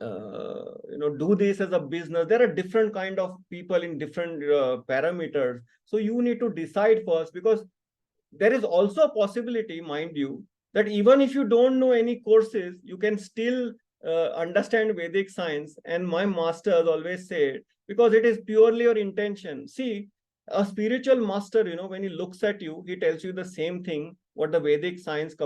do this as a business. There are different kind of people in different parameters. So you need to decide first, because there is also a possibility, mind you, that even if you don't know any courses, you can still understand Vedic science. And my masters always said, because it is purely your intention. See, a spiritual master, when he looks at you, he tells you the same thing what the Vedic science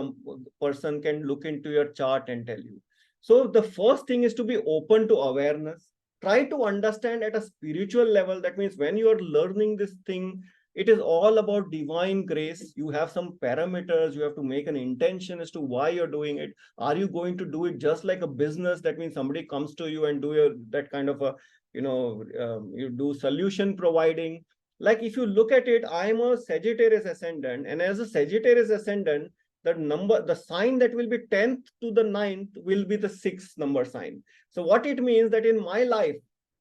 person can look into your chart and tell you. So the first thing is to be open to awareness. Try to understand at a spiritual level. That means when you are learning this thing, it is all about divine grace. You have some parameters. You have to make an intention as to why you're doing it. Are you going to do it just like a business? That means somebody comes to you and do that kind of a, you do solution providing. Like if you look at it, I'm a Sagittarius ascendant, and as a Sagittarius ascendant, the sign that will be 10th to the 9th will be the 6th number sign. So what it means that in my life,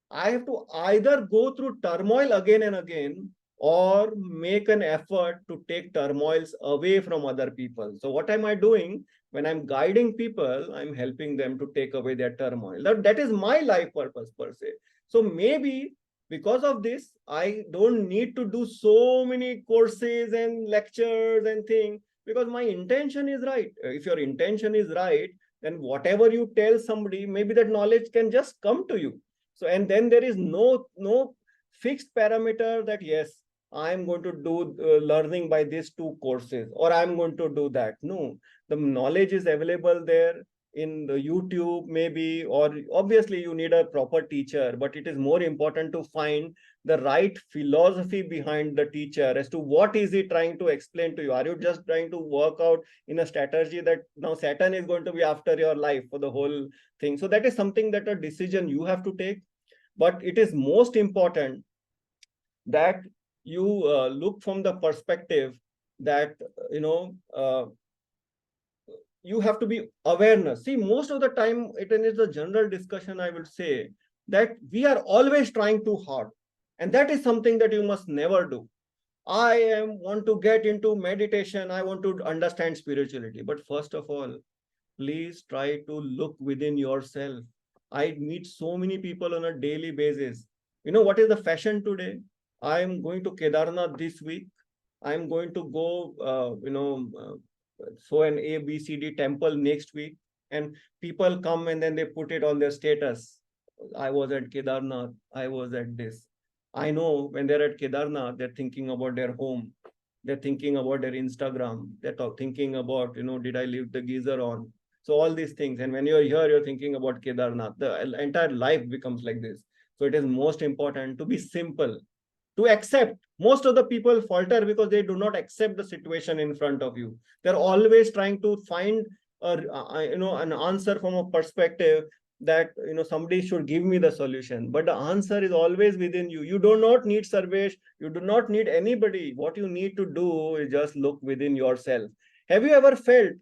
I have to either go through turmoil again and again, or make an effort to take turmoils away from other people. So what am I doing? When I'm guiding people, I'm helping them to take away their turmoil. That is my life purpose per se. So maybe because of this, I don't need to do so many courses and lectures and things, because my intention is right. If your intention is right, then whatever you tell somebody, maybe that knowledge can just come to you. So, and then there is no fixed parameter that yes, I'm going to do learning by these two courses, or I'm going to do that. No, the knowledge is available there in the YouTube, maybe, or obviously you need a proper teacher, but it is more important to find the right philosophy behind the teacher as to what is he trying to explain to you. Are you just trying to work out in a strategy that now Saturn is going to be after your life for the whole thing? So that is something that a decision you have to take. But it is most important that you look from the perspective that you have to be awareness. See, most of the time, it is a general discussion, I would say, that we are always trying too hard, and that is something that you must never do. Want to get into meditation, I want to understand spirituality, but first of all, please try to look within yourself. I meet so many people on a daily basis. You know what is the fashion today? I'm going to Kedarnath this week. I'm going to go, so an A, B, C, D temple next week. And people come and then they put it on their status. I was at Kedarnath. I was at this. I know when they're at Kedarnath, they're thinking about their home. They're thinking about their Instagram. They're thinking about, did I leave the geyser on? So all these things. And when you're here, you're thinking about Kedarnath. The entire life becomes like this. So it is most important to be simple, to accept. Most of the people falter because they do not accept the situation in front of you. They're always trying to find an answer from a perspective that somebody should give me the solution, but the answer is always within you. You do not need Sarvesh, you do not need anybody. What you need to do is just look within yourself. Have you ever felt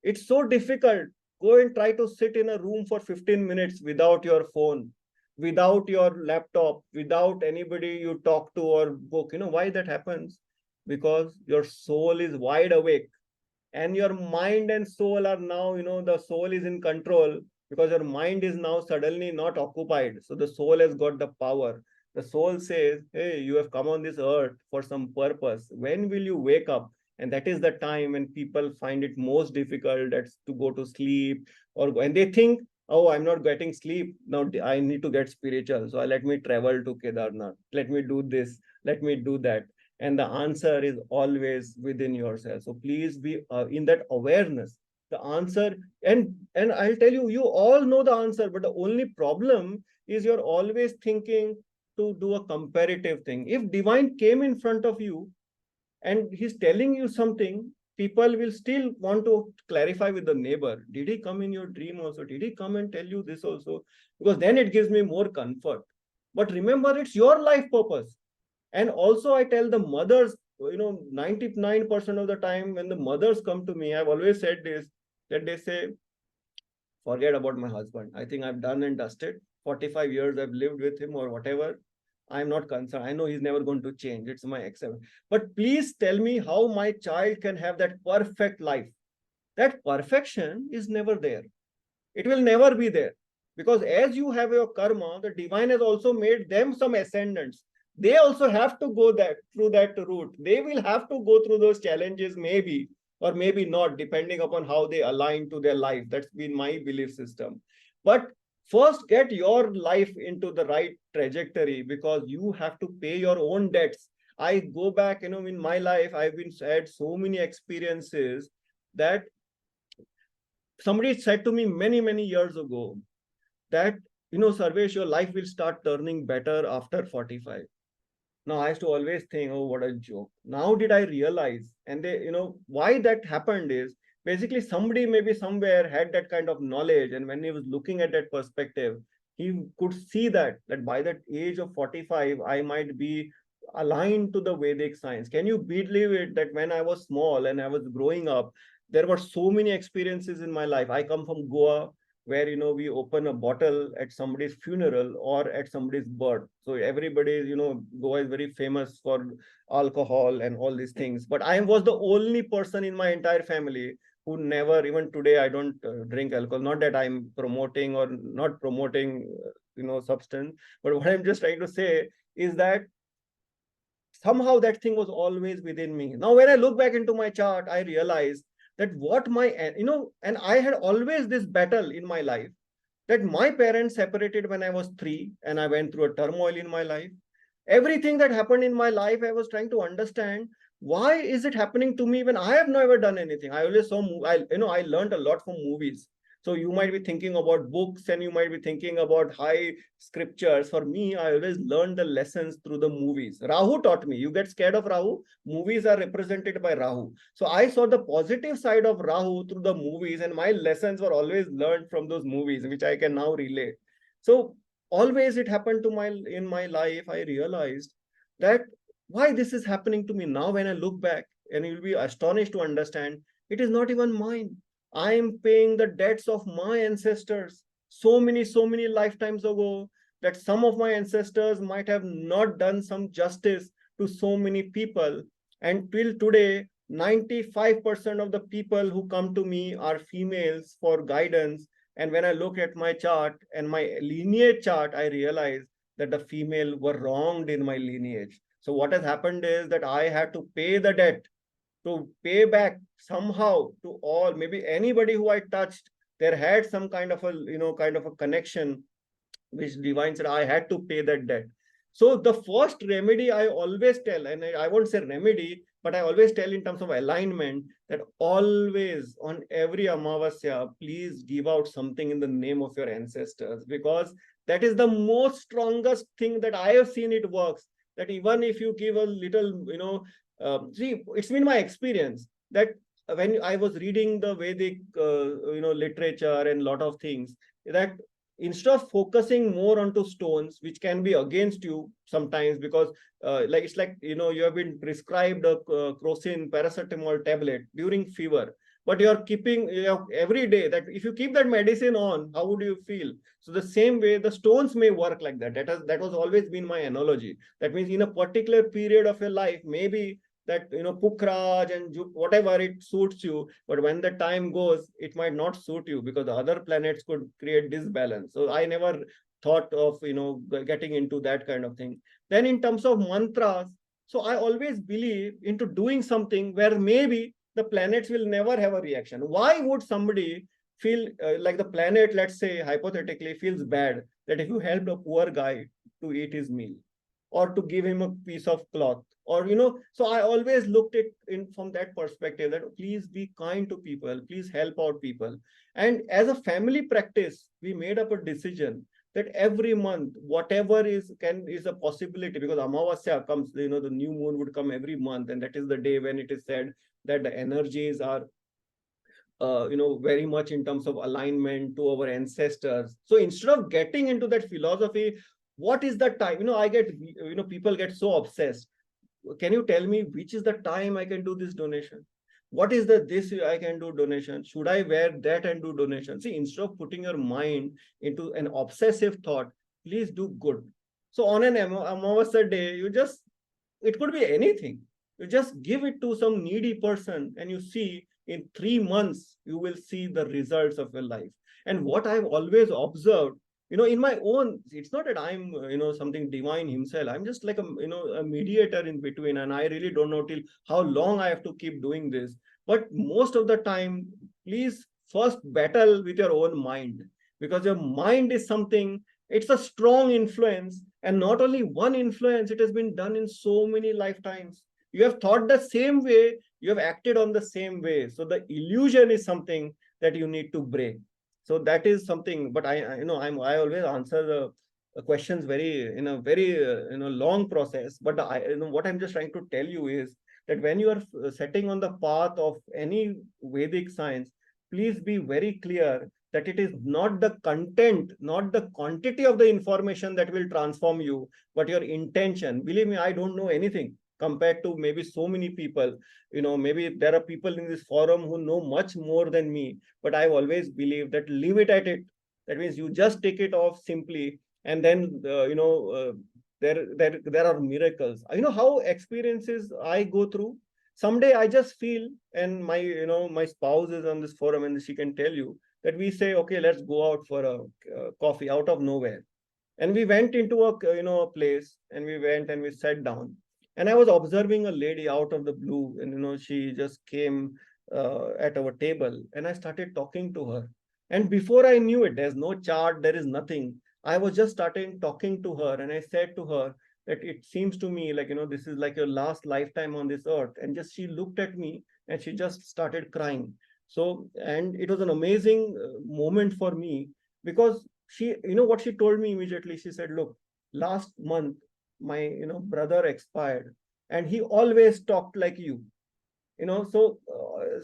it's so difficult? Go and try to sit in a room for 15 minutes without your phone, without your laptop, without anybody you talk to or book. You know why that happens? Because your soul is wide awake, and your mind and soul are now, the soul is in control because your mind is now suddenly not occupied. So the soul has got the power. The soul says, hey, you have come on this earth for some purpose. When will you wake up? And that is the time when people find it most difficult, that's to go to sleep, or when they think, oh, I'm not getting sleep now, I need to get spiritual, so let me travel to Kedarnath, let me do this, let me do that. And the answer is always within yourself. So please be in that awareness. The answer, and I'll tell you, you all know the answer, but the only problem is you're always thinking to do a comparative thing. If divine came in front of you and he's telling you something, people will still want to clarify with the neighbor. Did he come in your dream also? Did he come and tell you this also? Because then it gives me more comfort. But remember, it's your life purpose. And also I tell the mothers, 99% of the time when the mothers come to me, I've always said this, that they say, forget about my husband. I think I've done and dusted. 45 years I've lived with him or whatever. I'm not concerned. I know he's never going to change. It's my ex. But please tell me how my child can have that perfect life. That perfection is never there. It will never be there. Because as you have your karma, the divine has also made them some ascendants. They also have to go through that route. They will have to go through those challenges, maybe, or maybe not, depending upon how they align to their life. That's been my belief system. But first, get your life into the right trajectory, because you have to pay your own debts. I go back, in my life, I've had so many experiences that somebody said to me many, many years ago that, Sarvesh, your life will start turning better after 45. Now I used to always think, oh, what a joke. Now did I realize, and why that happened is basically somebody maybe somewhere had that kind of knowledge, and when he was looking at that perspective, he could see that by that age of 45, I might be aligned to the Vedic science. Can you believe it that when I was small and I was growing up, there were so many experiences in my life. I come from Goa, where we open a bottle at somebody's funeral or at somebody's birth. So everybody, Goa is very famous for alcohol and all these things. But I was the only person in my entire family who never, even today, I don't drink alcohol. Not that I'm promoting or not promoting, substance. But what I'm just trying to say is that somehow that thing was always within me. Now, when I look back into my chart, I realize that what my, and I had always this battle in my life, that my parents separated when I was 3 and I went through a turmoil in my life. Everything that happened in my life, I was trying to understand, why is it happening to me when I have never done anything? I always saw, I learned a lot from movies. So you might be thinking about books and you might be thinking about high scriptures. For me, I always learned the lessons through the movies. Rahu taught me. You get scared of Rahu? Movies are represented by Rahu. So I saw the positive side of Rahu through the movies, and my lessons were always learned from those movies, which I can now relate. So always it happened to in my life. I realized that why this is happening to me now. When I look back, and you'll be astonished to understand, it is not even mine. I am paying the debts of my ancestors so many lifetimes ago, that some of my ancestors might have not done some justice to so many people. And till today, 95% of the people who come to me are females for guidance. And when I look at my chart and my lineage chart, I realize that the female were wronged in my lineage. So what has happened is that I had to pay the debt, to pay back somehow to all, maybe anybody who I touched, there had some kind of a, kind of a connection, which divine said I had to pay that debt. So the first remedy I always tell, and I won't say remedy, but I always tell in terms of alignment, that always on every Amavasya, please give out something in the name of your ancestors, because that is the most strongest thing that I have seen it works. That even if you give a little, see, it's been my experience that when I was reading the Vedic, literature and lot of things, that instead of focusing more onto stones, which can be against you sometimes, because like it's like, you have been prescribed a crocin paracetamol tablet during fever, but you're keeping, every day, that if you keep that medicine on, how would you feel? So the same way the stones may work like that. That was always been my analogy. That means in a particular period of your life, maybe that, Pukhraj and whatever, it suits you, but when the time goes, it might not suit you, because the other planets could create disbalance. So I never thought of, getting into that kind of thing. Then in terms of mantras, so I always believe into doing something where maybe the planets will never have a reaction. Why would somebody feel like the planet, let's say hypothetically, feels bad that if you helped a poor guy to eat his meal, or to give him a piece of cloth, or, so I always looked at in from that perspective, that please be kind to people, please help out people. And as a family practice, we made up a decision that every month, whatever is a possibility, because Amavasya comes, the new moon would come every month, and that is the day when it is said that the energies are very much in terms of alignment to our ancestors. So instead of getting into that philosophy, what is the time, I get, people get so obsessed. Can you tell me which is the time I can do this donation? What is this I can do donation? Should I wear that and do donation? See, instead of putting your mind into an obsessive thought, please do good. So on an Amavasya day, it could be anything. You just give it to some needy person, and you see in 3 months, you will see the results of your life. And what I've always observed, in my own, it's not that I'm, something divine himself. I'm just like a mediator in between. And I really don't know till how long I have to keep doing this. But most of the time, please first battle with your own mind, because your mind is something, it's a strong influence. And not only one influence, it has been done in so many lifetimes. You have thought the same way, you have acted on the same way. So the illusion is something that you need to break. So that is something. But I always answer the questions in a very long process. But what I'm just trying to tell you is that when you are setting on the path of any Vedic science, please be very clear that it is not the content, not the quantity of the information that will transform you, but your intention. Believe me, I don't know anything compared to maybe so many people. Maybe there are people in this forum who know much more than me, but I've always believed that leave it at it. That means you just take it off simply, and then there are miracles. How experiences I go through. Someday I just feel, and my spouse is on this forum, and she can tell you that we say, okay, let's go out for a coffee out of nowhere. And we went into a place, and we went and we sat down. And I was observing a lady out of the blue, and she just came at our table, and I started talking to her. And before I knew it, there's no chart, there is nothing. I was just starting talking to her, and I said to her that it seems to me like, this is like your last lifetime on this earth. And just she looked at me, and she just started crying. So, and it was an amazing moment for me, because she, what she told me immediately, she said, look, last month, my brother expired, and he always talked like you. So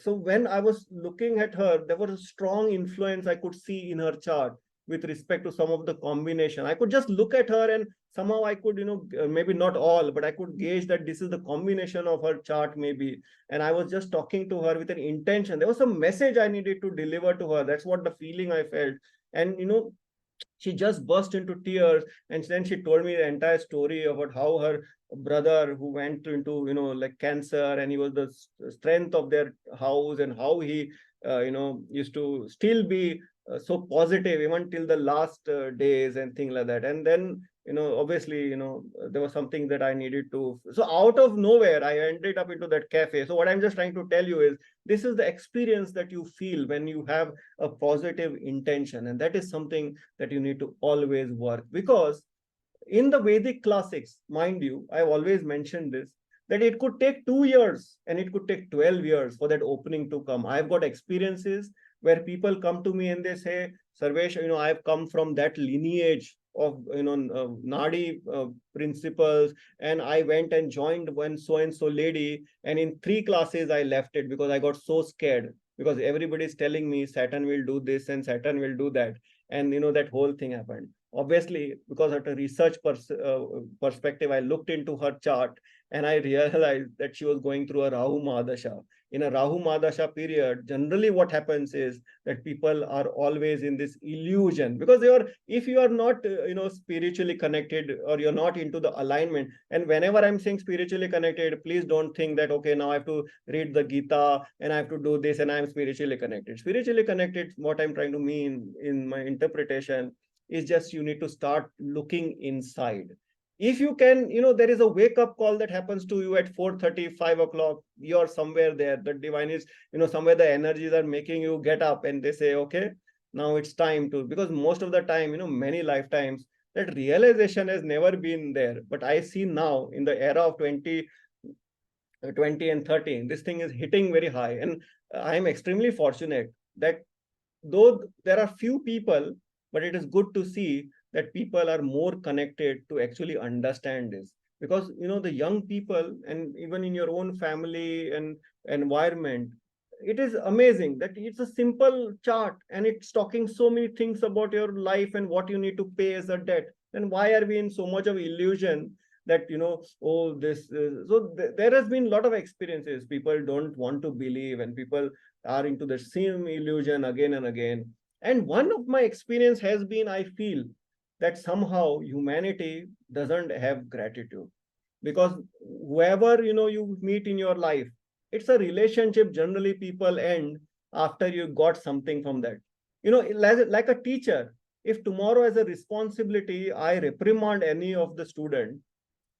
when I was looking at her, there was a strong influence I could see in her chart with respect to some of the combination. I could just look at her, and somehow I could, maybe not all, but I could gauge that this is the combination of her chart maybe. And I was just talking to her with an intention. There was some message I needed to deliver to her. That's what the feeling I felt. And she just burst into tears, and then she told me the entire story about how her brother, who went into like cancer, and he was the strength of their house, and how he used to still be so positive even till the last days and things like that. And then, obviously, there was something that I needed to. So out of nowhere, I ended up into that cafe. So what I'm just trying to tell you is, this is the experience that you feel when you have a positive intention, and that is something that you need to always work. Because in the Vedic classics, mind you, I've always mentioned this, that it could take 2 years and it could take 12 years for that opening to come. I've got experiences where people come to me and they say, Sarvesh, I've come from that lineage of, Nadi principles, and I went and joined one so and so lady, and in 3 classes I left it because I got so scared, because everybody's telling me Saturn will do this and Saturn will do that, and that whole thing happened. Obviously, because at a research perspective, I looked into her chart and I realized that she was going through a Rahu Mahadasha. In a Rahu Mahadasha period, generally what happens is that people are always in this illusion, because if you are not, spiritually connected, or you're not into the alignment. And whenever I'm saying spiritually connected, please don't think that, okay, now I have to read the Gita and I have to do this and I'm spiritually connected. Spiritually connected, what I'm trying to mean in my interpretation, is just you need to start looking inside. If you can, there is a wake up call that happens to you at 4:30, 5 o'clock, you're somewhere there. The divine is, somewhere the energies are making you get up and they say, okay, now it's time to, because most of the time, many lifetimes, that realization has never been there. But I see now in the era of 20 and 13, this thing is hitting very high. And I'm extremely fortunate that though there are few people, but it is good to see that people are more connected to actually understand this. Because the young people, and even in your own family and environment, it is amazing that it's a simple chart and it's talking so many things about your life and what you need to pay as a debt. Then why are we in so much of illusion that, oh, this there has been a lot of experiences. People don't want to believe, and people are into the same illusion again and again. And one of my experience has been, I feel that somehow humanity doesn't have gratitude. Because whoever, you meet in your life, it's a relationship generally people end after you got something from that. Like a teacher, if tomorrow as a responsibility I reprimand any of the student,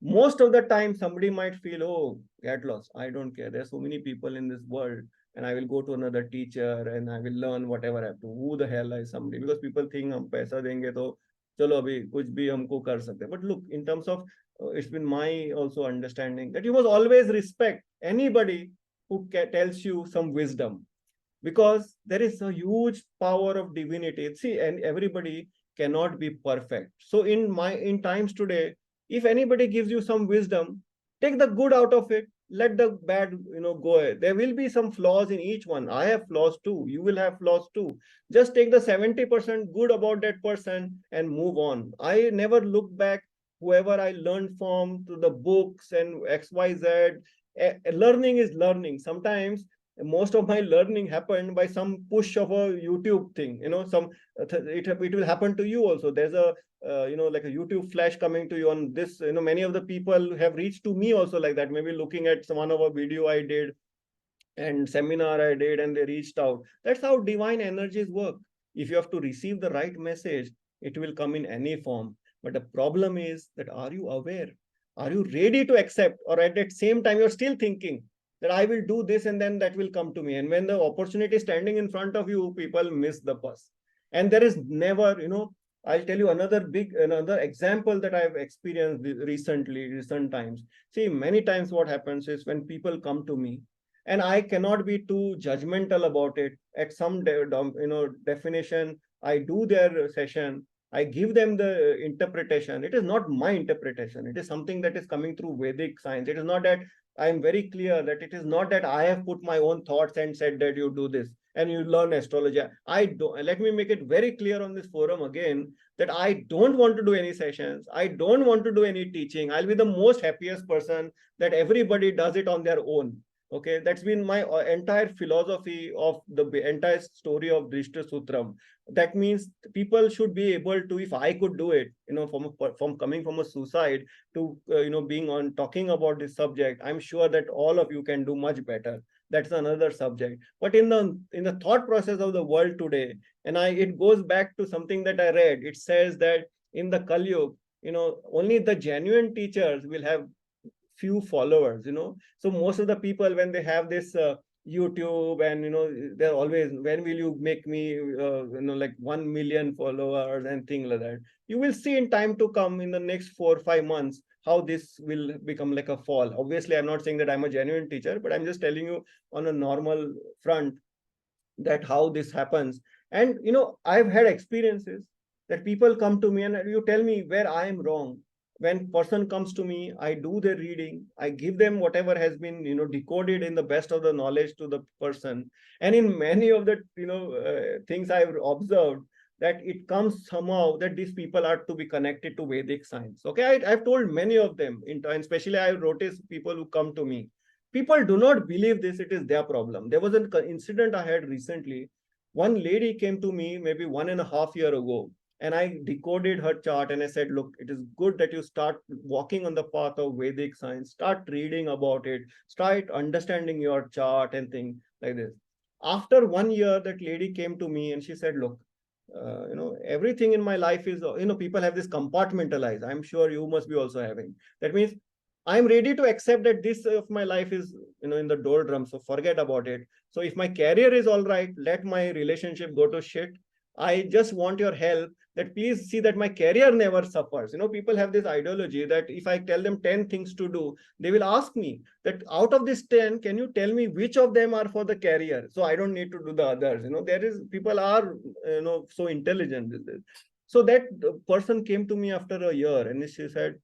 most of the time somebody might feel, oh, get lost, I don't care, there's so many people in this world, and I will go to another teacher and I will learn whatever I have to. Who the hell is somebody? Because people think hum paisa denge to chalo abhi kuch bhi humko kar sakte. But look, in terms of it's been my also understanding that you must always respect anybody who tells you some wisdom, because there is a huge power of divinity. See, and everybody cannot be perfect. So in times today, if anybody gives you some wisdom, take the good out of it, let the bad, go ahead. There will be some flaws in each one. I have flaws too, you will have flaws too. Just take the 70% good about that person and move on. I never look back whoever I learned from to the books and XYZ. Learning is learning. Sometimes most of my learning happened by some push of a YouTube thing. It will happen to you also. There's a like a YouTube flash coming to you on this. Many of the people have reached to me also like that. Maybe looking at one of a video I did and seminar I did, and they reached out. That's how divine energies work. If you have to receive the right message, it will come in any form. But the problem is that, are you aware? Are you ready to accept? Or at that same time, you're still thinking that I will do this and then that will come to me. And when the opportunity is standing in front of you, people miss the bus. And there is never, I'll tell you another example that I've experienced recent times. See, many times what happens is when people come to me, and I cannot be too judgmental about it. At some definition, I do their session, I give them the interpretation. It is not my interpretation. It is something that is coming through Vedic science. It is not that I am very clear that it is not that I have put my own thoughts and said that you do this and you learn astrology. I don't. Let me make it very clear on this forum again that I don't want to do any sessions. I don't want to do any teaching. I'll be the most happiest person that everybody does it on their own. Okay, that's been my entire philosophy of the entire story of Drishta Sutram. That means people should be able to, if I could do it, from coming from a suicide to, being on talking about this subject, I'm sure that all of you can do much better. That's another subject. But in the thought process of the world today, and it goes back to something that I read. It says that in the Kali Yuga, only the genuine teachers will have few followers. So most of the people, when they have this YouTube, and they're always, when will you make me like 1 million followers and things like that. You will see in time to come, in the next 4 or 5 months, how this will become like a fall. Obviously, I'm not saying that I'm a genuine teacher, but I'm just telling you on a normal front that how this happens. And I've had experiences that people come to me and you tell me where I am wrong. When person comes to me, I do their reading, I give them whatever has been decoded in the best of the knowledge to the person. And in many of the things I've observed, that it comes somehow that these people are to be connected to Vedic science. Okay, I've told many of them, especially I notice people who come to me, people do not believe this. It is their problem. There was an incident I had recently. One lady came to me maybe 1.5 years ago, and I decoded her chart, and I said, look, it is good that you start walking on the path of Vedic science, start reading about it, start understanding your chart and things like this. After 1 year, that lady came to me and she said, look, everything in my life is, people have this compartmentalized. I'm sure you must be also having. That means I'm ready to accept that this of my life is, in the doldrums, so forget about it. So if my career is all right, let my relationship go to shit. I just want your help, that please see that my career never suffers. People have this ideology that if I tell them 10 things to do, they will ask me that out of this 10, can you tell me which of them are for the career? So I don't need to do the others. People are, so intelligent with this. So that person came to me after a year and she said,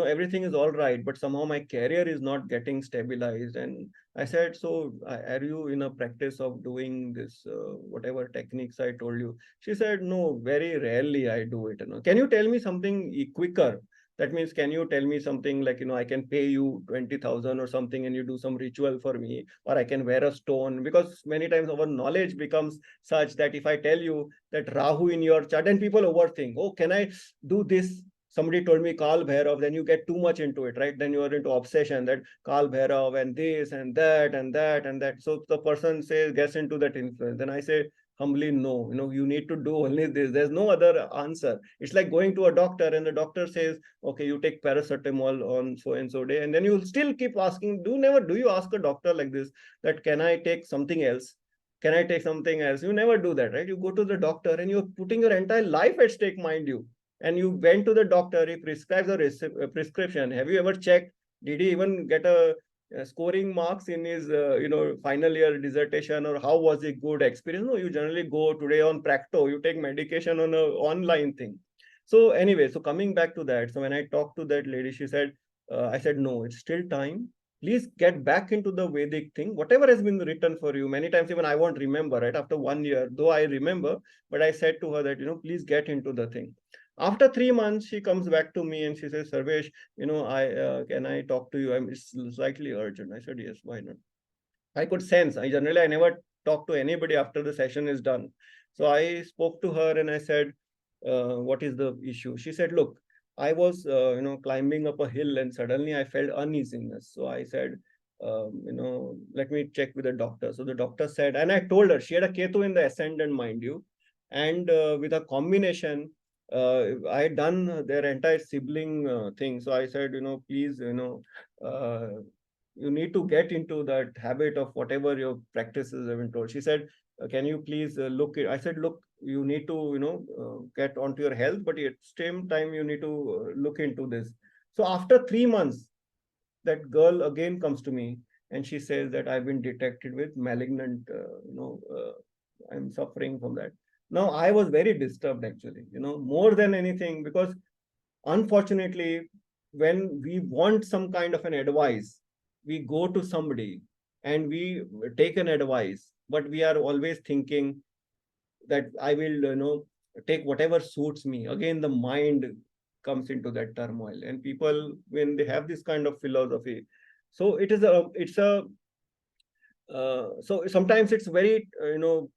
everything is all right, but somehow my career is not getting stabilized. And I said, so are you in a practice of doing this, whatever techniques I told you? She said, no, very rarely I do it. Can you tell me something quicker? That means, can you tell me something like, I can pay you 20,000 or something and you do some ritual for me, or I can wear a stone? Because many times our knowledge becomes such that if I tell you that Rahu in your chart, and people overthink, oh, can I do this? Somebody told me Kal Bhairav, then you get too much into it, right? Then you are into obsession that Kal Bhairav and this and that and that and that. So the person says, gets into that influence. Then I say, humbly, no, you need to do only this. There's no other answer. It's like going to a doctor and the doctor says, okay, you take paracetamol on so and so day. And then you'll still keep asking, do you ask a doctor like this, that can I take something else? Can I take something else? You never do that, right? You go to the doctor and you're putting your entire life at stake, mind you. And you went to the doctor, he prescribes a prescription. Have you ever checked, did he even get a scoring marks in his final year dissertation, or how was it good experience? No, you generally go today on Practo, you take medication on a online thing. So anyway, so coming back to that, so when I talked to that lady, she said, I said, no, it's still time. Please get back into the Vedic thing. Whatever has been written for you, many times even I won't remember, right? After 1 year, though I remember, but I said to her that, please get into the thing. After 3 months, she comes back to me and she says, Sarvesh, can I talk to you? It's slightly urgent. I said, yes, why not? I could sense. I never talk to anybody after the session is done. So I spoke to her and I said, what is the issue? She said, look, I was, climbing up a hill and suddenly I felt uneasiness. So I said, let me check with the doctor. So the doctor said, and I told her, she had a Ketu in the ascendant, mind you. And with a combination, I had done their entire sibling thing. So I said, please, you need to get into that habit of whatever your practices have been told. She said, can you please look it? I said, look, you need to, get onto your health, but at the same time, you need to look into this. So after 3 months, that girl again comes to me and she says that I've been detected with malignant, I'm suffering from that. Now, I was very disturbed actually, more than anything, because unfortunately, when we want some kind of an advice, we go to somebody and we take an advice, but we are always thinking that I will, take whatever suits me. Again, the mind comes into that turmoil, and people, when they have this kind of philosophy, so so sometimes it's very,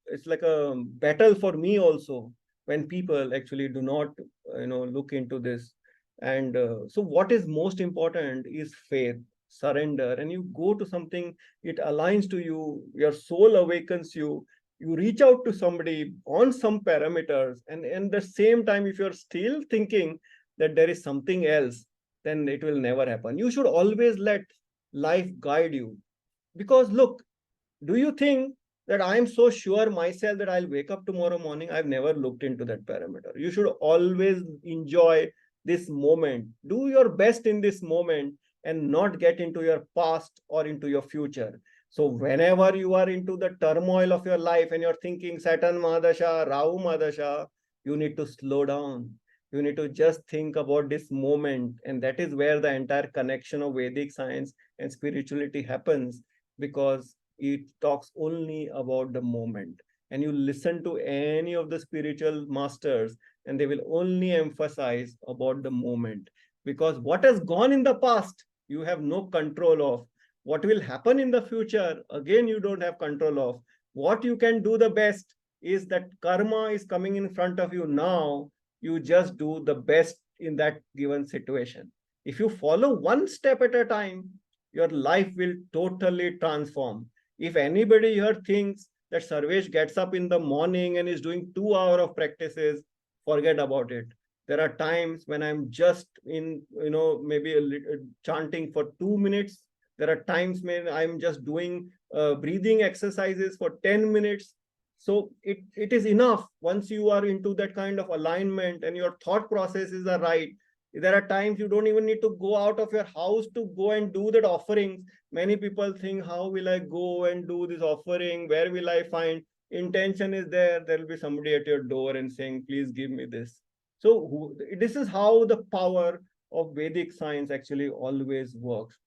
it's like a battle for me also, when people actually do not, look into this. And so what is most important is faith. surrender, and you go to something, it aligns to you, your soul awakens you, you reach out to somebody on some parameters, and at the same time, if you're still thinking that there is something else, then it will never happen. You should always let life guide you. Because look, do you think that I'm so sure myself that I'll wake up tomorrow morning? I've never looked into that parameter. You should always enjoy this moment. Do your best in this moment and not get into your past or into your future. So whenever you are into the turmoil of your life and you're thinking Saturn Mahadasha, Rahu Mahadasha, you need to slow down. You need to just think about this moment. And that is where the entire connection of Vedic science and spirituality happens, because it talks only about the moment. And you listen to any of the spiritual masters, and they will only emphasize about the moment, because what has gone in the past, you have no control of. What will happen in the future, again, you don't have control of. What you can do the best is that karma is coming in front of you now. You just do the best in that given situation. If you follow one step at a time, your life will totally transform. If anybody here thinks that Sarvesh gets up in the morning and is doing 2 hours of practices, forget about it. There are times when I'm just in, maybe chanting for 2 minutes. There are times when I'm just doing breathing exercises for 10 minutes. So it is enough. Once you are into that kind of alignment and your thought processes are right, there are times you don't even need to go out of your house to go and do that offering. Many people think, how will I go and do this offering? Where will I find? Intention is there. There will be somebody at your door and saying, please give me this. So this is how the power of Vedic science actually always works.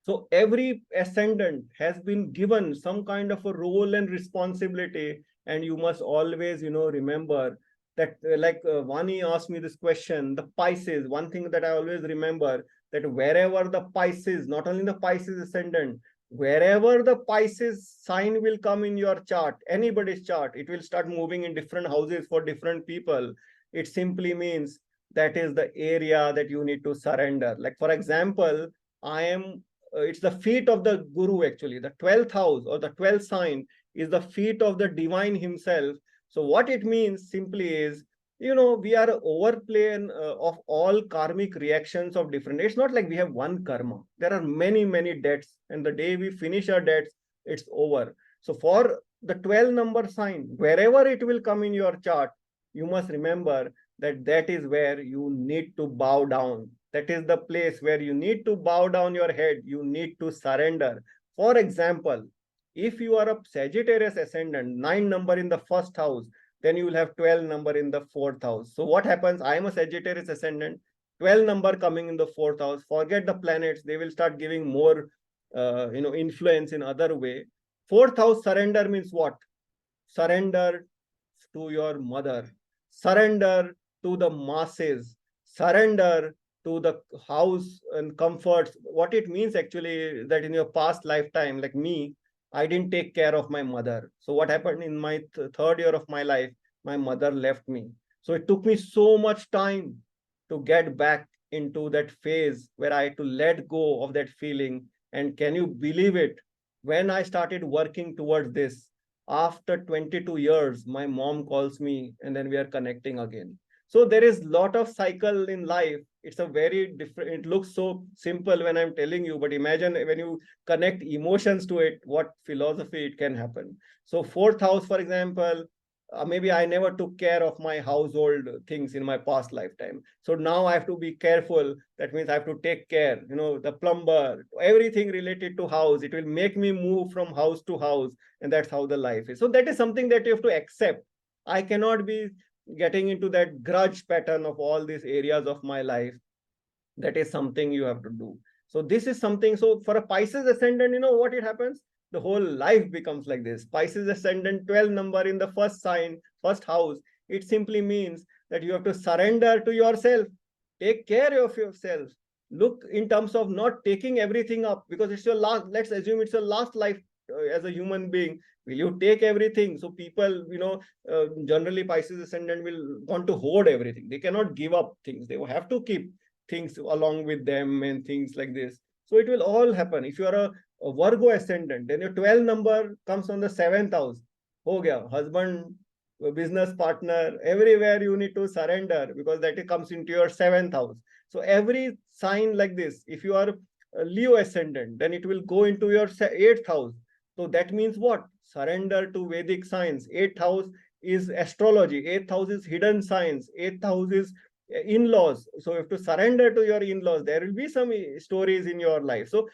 So every ascendant has been given some kind of a role and responsibility, and you must always, remember that, like Vani asked me this question, the Pisces, one thing that I always remember, that wherever the Pisces, not only the Pisces ascendant, wherever the Pisces sign will come in your chart, anybody's chart, it will start moving in different houses for different people. It simply means that is the area that you need to surrender. Like, for example, it's the feet of the Guru, actually. The 12th house or the 12th sign is the feet of the divine himself. So what it means simply is, we are overplay of all karmic reactions of different. It's not like we have one karma. There are many, many debts. And the day we finish our debts, it's over. So for the 12 number sign, wherever it will come in your chart, you must remember that that is where you need to bow down. That is the place where you need to bow down your head. You need to surrender. For example, if you are a Sagittarius ascendant, 9 number in the first house, then you will have 12 number in the fourth house. So what happens? I am a Sagittarius ascendant, 12 number coming in the fourth house. Forget the planets. They will start giving more, influence in other way. Fourth house surrender means what? Surrender to your mother. Surrender to the masses. Surrender to the house and comforts. What it means actually, that in your past lifetime, like me, I didn't take care of my mother. So what happened in my third year of my life, my mother left me. So it took me so much time to get back into that phase where I had to let go of that feeling. And can you believe it? When I started working towards this, after 22 years, my mom calls me and then we are connecting again. So there is a lot of cycle in life. It's a very different, it looks so simple when I'm telling you, but imagine when you connect emotions to it, what philosophy it can happen. So fourth house, for example, maybe I never took care of my household things in my past lifetime. So now I have to be careful. That means I have to take care, the plumber, everything related to house. It will make me move from house to house. And that's how the life is. So that is something that you have to accept. I cannot be getting into that grudge pattern of all these areas of my life. That is something you have to do. So this is something. So for a Pisces ascendant, what it happens? The whole life becomes like this. Pisces ascendant, 12 number in the first sign, first house. It simply means that you have to surrender to yourself. Take care of yourself. Look in terms of not taking everything up, because it's your last, let's assume it's your last life as a human being. Will you take everything? So people, generally Pisces ascendant will want to hoard everything. They cannot give up things. They will have to keep things along with them and things like this. So it will all happen. If you are a Virgo ascendant, then your 12 number comes on the 7th house. Ho gaya, husband, business partner, everywhere you need to surrender, because that comes into your 7th house. So every sign like this, if you are a Leo ascendant, then it will go into your 8th house. So that means what? Surrender to Vedic science. 8th house is astrology. 8th house is hidden science. 8th house is in-laws. So if to surrender to your in-laws, there will be some stories in your life. So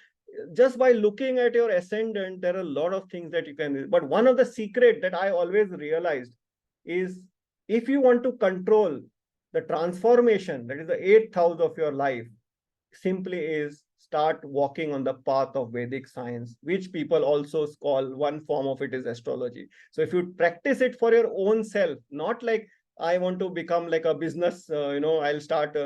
just by looking at your ascendant, there are a lot of things that you can. But one of the secret that I always realized is, if you want to control the transformation, that is the 8th house of your life, simply is start walking on the path of Vedic science, which people also call, one form of it is astrology. So if you practice it for your own self, not like I want to become like a business, I'll start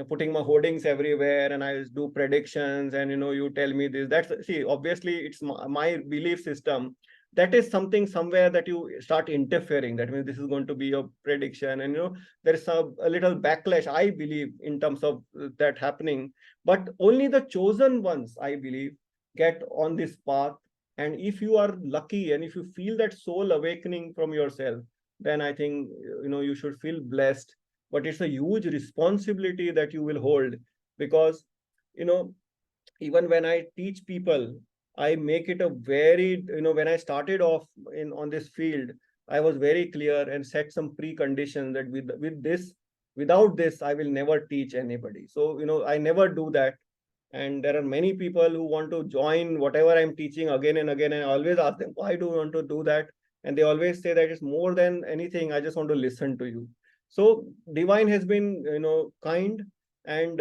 putting my hoardings everywhere and I'll do predictions and, you tell me this. That's, see, obviously it's my belief system. That is something somewhere that you start interfering. That means this is going to be your prediction. And, there is a little backlash, I believe, in terms of that happening. But only the chosen ones, I believe, get on this path. And if you are lucky and if you feel that soul awakening from yourself, then I think, you should feel blessed. But it's a huge responsibility that you will hold, because, even when I teach people, I make it a very, when I started off on this field, I was very clear and set some preconditions that with this, without this, I will never teach anybody. So, I never do that. And there are many people who want to join whatever I'm teaching again and again. And I always ask them, why do you want to do that? And they always say that it's more than anything, I just want to listen to you. So divine has been, kind. And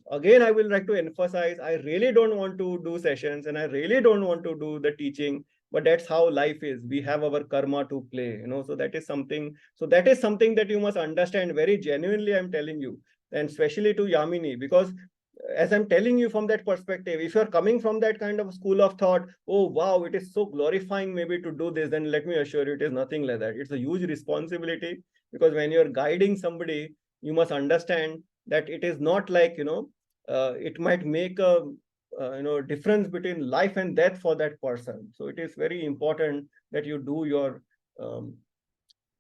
again, I will like to emphasize, I really don't want to do sessions and I really don't want to do the teaching, but that's how life is. We have our karma to play, so that is something. So that is something that you must understand very genuinely, I'm telling you, and especially to Yamini, because as I'm telling you from that perspective, if you're coming from that kind of school of thought, oh wow, it is so glorifying maybe to do this, then let me assure you, it is nothing like that. It's a huge responsibility, because when you're guiding somebody, you must understand that it is not like, it might make a difference between life and death for that person. So it is very important that you do your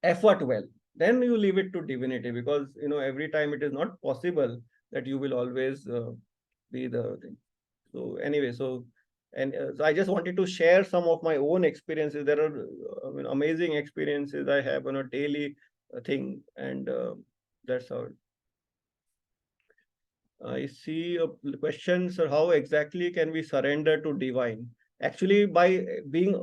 effort well. Then you leave it to divinity, because every time it is not possible that you will always be the thing. So anyway, so I just wanted to share some of my own experiences. There are amazing experiences I have on a daily thing, and that's how. I see a question, sir. How exactly can we surrender to divine? Actually, by being,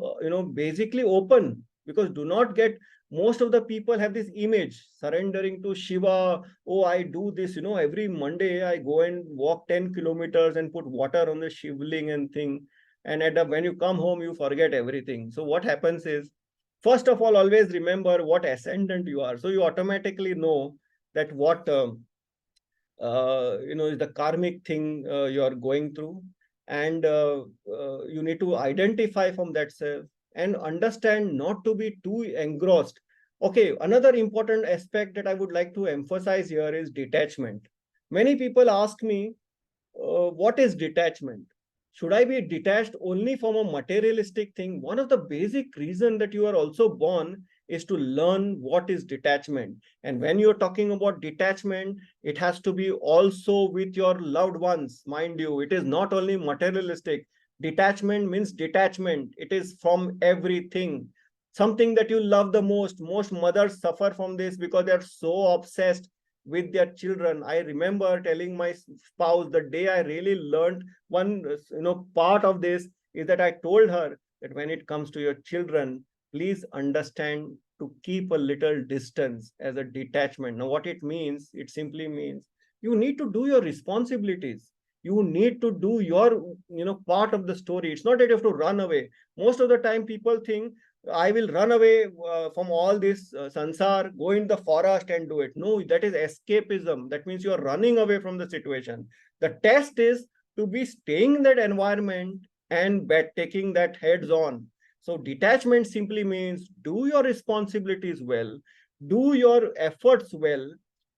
basically open, because do not get, most of the people have this image surrendering to Shiva. Oh, I do this, every Monday I go and walk 10 kilometers and put water on the shivling and thing. And when you come home, you forget everything. So what happens is, first of all, always remember what ascendant you are. So you automatically know that what, is the karmic thing you are going through, and you need to identify from that self and understand not to be too engrossed. Okay, another important aspect that I would like to emphasize here is detachment. Many people ask me, what is detachment? Should I be detached only from a materialistic thing? One of the basic reasons that you are also born is to learn what is detachment. And when you're talking about detachment, it has to be also with your loved ones. Mind you, it is not only materialistic. Detachment means detachment. It is from everything. Something that you love the most. Most mothers suffer from this because they are so obsessed with their children. I remember telling my spouse, the day I really learned one, part of this is that I told her that when it comes to your children, please understand to keep a little distance as a detachment. Now, what it means, it simply means you need to do your responsibilities. You need to do your, part of the story. It's not that you have to run away. Most of the time, people think I will run away from all this sansar, go in the forest and do it. No, that is escapism. That means you are running away from the situation. The test is to be staying in that environment and taking that heads on. So detachment simply means do your responsibilities well, do your efforts well,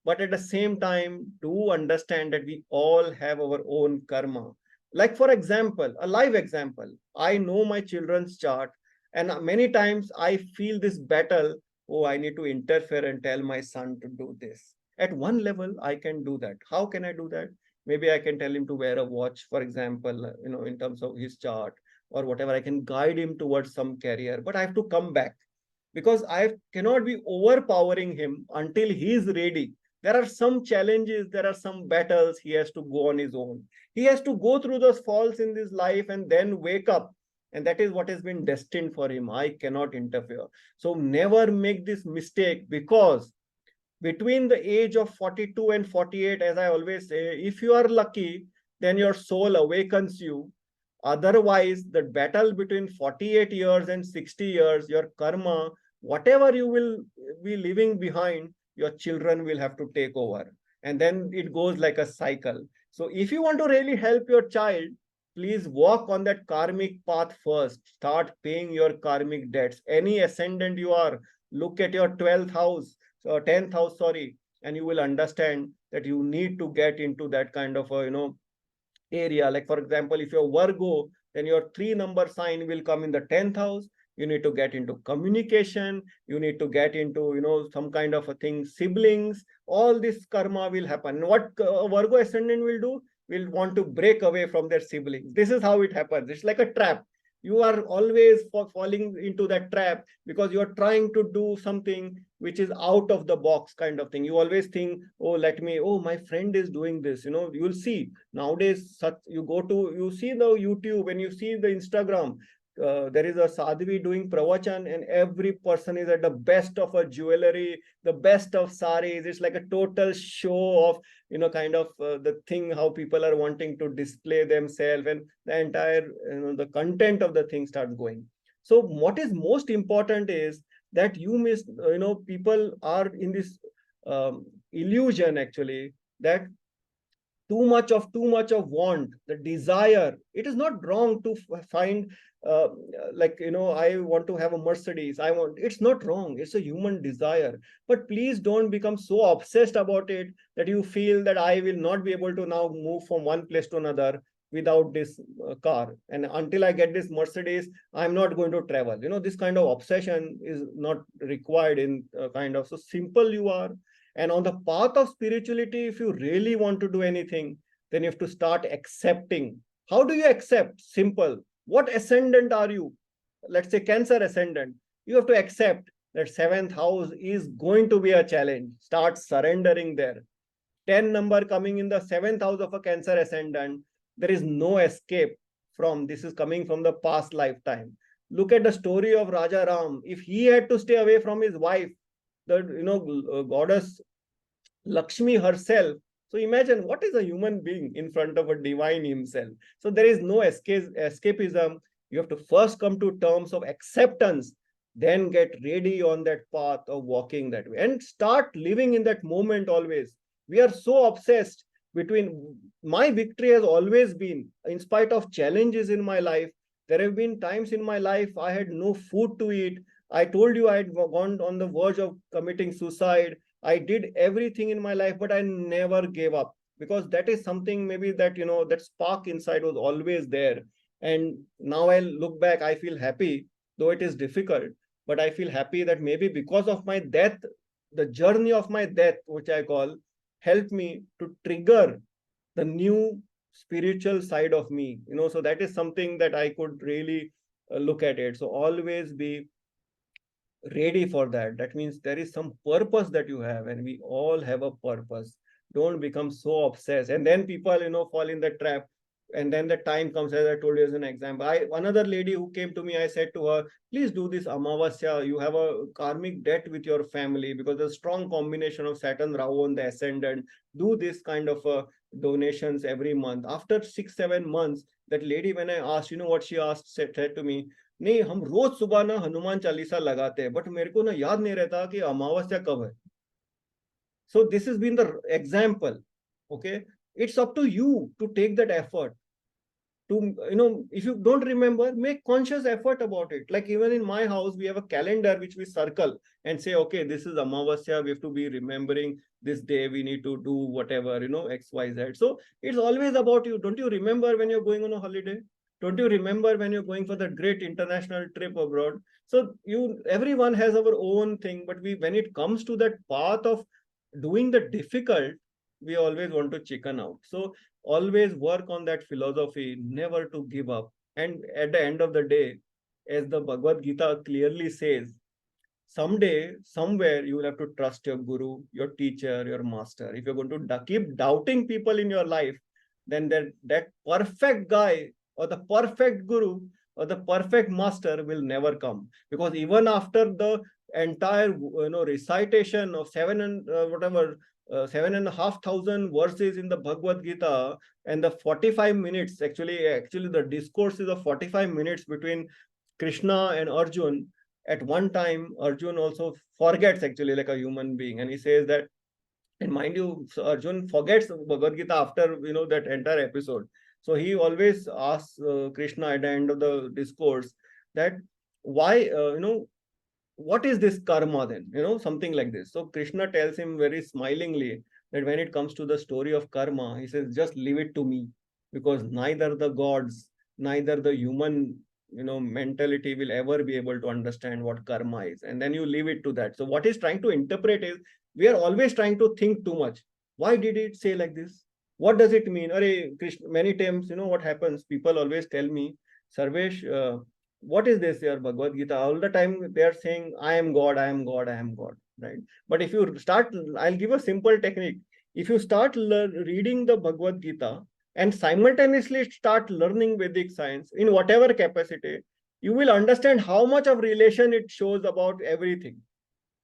but at the same time, do understand that we all have our own karma. Like for example, a live example, I know my children's chart, and many times I feel this battle. Oh, I need to interfere and tell my son to do this. At one level, I can do that. How can I do that? Maybe I can tell him to wear a watch, for example, in terms of his chart or whatever. I can guide him towards some career, but I have to come back because I cannot be overpowering him until he is ready. There are some challenges, there are some battles he has to go on his own. He has to go through those falls in this life and then wake up. And that is what has been destined for him. I cannot interfere. So never make this mistake, because between the age of 42 and 48, as I always say, if you are lucky, then your soul awakens you. Otherwise, the battle between 48 years and 60 years, your karma, whatever you will be leaving behind, your children will have to take over. And then it goes like a cycle. So if you want to really help your child, please walk on that karmic path first. Start paying your karmic debts. Any ascendant you are, look at your 12th house, 10th house, sorry, and you will understand that you need to get into that kind of a, area. Like for example, if you're Virgo, then your 3 number sign will come in the 10th house. You need to get into communication. You need to get into, some kind of a thing, siblings. All this karma will happen. What Virgo ascendant will do? Will want to break away from their siblings. This is how it happens. It's like a trap. You are always falling into that trap because you are trying to do something which is out of the box kind of thing. You always think, oh, my friend is doing this. You'll see nowadays, you see the YouTube and you see the Instagram. There is a sadhvi doing pravachan, and every person is at the best of a jewelry, the best of saris. It's like a total show of, kind of the thing, how people are wanting to display themselves, and the entire, the content of the thing starts going. So what is most important is that people are in this illusion actually, that too much of want, the desire. It is not wrong to find, I want to have a Mercedes, it's not wrong, it's a human desire. But please don't become so obsessed about it that you feel that I will not be able to now move from one place to another without this car, and until I get this Mercedes, I'm not going to travel. This kind of obsession is not required in kind of, so simple you are. And on the path of spirituality, if you really want to do anything, then you have to start accepting. How do you accept? Simple. What ascendant are you? Let's say Cancer ascendant. You have to accept that 7th house is going to be a challenge. Start surrendering there. 10 number coming in the 7th house of a Cancer ascendant. There is no escape from this. Is coming from the past lifetime. Look at the story of Raja Ram. If he had to stay away from his wife, the goddess Lakshmi herself. So imagine what is a human being in front of a divine himself. So there is no escapism. You have to first come to terms of acceptance, then get ready on that path of walking that way and start living in that moment always. We are so obsessed between, my victory has always been, in spite of challenges in my life, there have been times in my life I had no food to eat. I told you I had gone on the verge of committing suicide. I did everything in my life, but I never gave up, because that is something maybe that, that spark inside was always there. And now I look back, I feel happy, though it is difficult, but I feel happy that maybe because of my death, the journey of my death, which I call, helped me to trigger the new spiritual side of me. So that is something that I could really look at it. So always be ready for that. That means there is some purpose that you have, and we all have a purpose. Don't become so obsessed, and then people fall in the trap. And then the time comes, as I told you as an example, another lady who came to me, I said to her, please do this Amavasya. You have a karmic debt with your family, because there's a strong combination of Saturn, Rahu on the ascendant. Do this kind of donations every month. After 6-7 months, that lady, when I asked, what she asked, said to me, नहीं, हम रोज सुबह ना हनुमान चालीसा लगाते हैं, but मेरे को ना याद नहीं रहता कि अमावस्या कब है. So this has been the example. Okay, it's up to you to take that effort. if you don't remember, make conscious effort about it. Like even in my house, we have a calendar which we circle and say, okay, this is Amavasya, we have to be remembering this day, we need to do whatever, X, Y, Z. So it's always about you. Don't you remember when you're going on a holiday? Don't you remember when you're going for that great international trip abroad? So everyone has our own thing, but when it comes to that path of doing the difficult, we always want to chicken out. So always work on that philosophy, never to give up. And at the end of the day, as the Bhagavad Gita clearly says, someday, somewhere, you will have to trust your guru, your teacher, your master. If you're going to keep doubting people in your life, then that perfect guy or the perfect guru or the perfect master will never come. Because even after the entire recitation of 7,500 verses in the Bhagavad Gita, and the 45 minutes, actually the discourse is of 45 minutes between Krishna and Arjun. At one time, Arjun also forgets, actually, like a human being, and he says that, and mind you, Arjun forgets Bhagavad Gita after that entire episode. So he always asks Krishna at the end of the discourse that why what is this karma then? Something like this. So Krishna tells him very smilingly that when it comes to the story of karma, he says, just leave it to me, because neither the gods, neither the human, mentality will ever be able to understand what karma is. And then you leave it to that. So what he's trying to interpret is, we are always trying to think too much. Why did it say like this? What does it mean? Krishna, many times, what happens? People always tell me, Sarvesh, what is this here, Bhagavad Gita? All the time they are saying, I am God, I am God, I am God, right? But if you start, I'll give a simple technique. If you start reading the Bhagavad Gita and simultaneously start learning Vedic science in whatever capacity, you will understand how much of relation it shows about everything.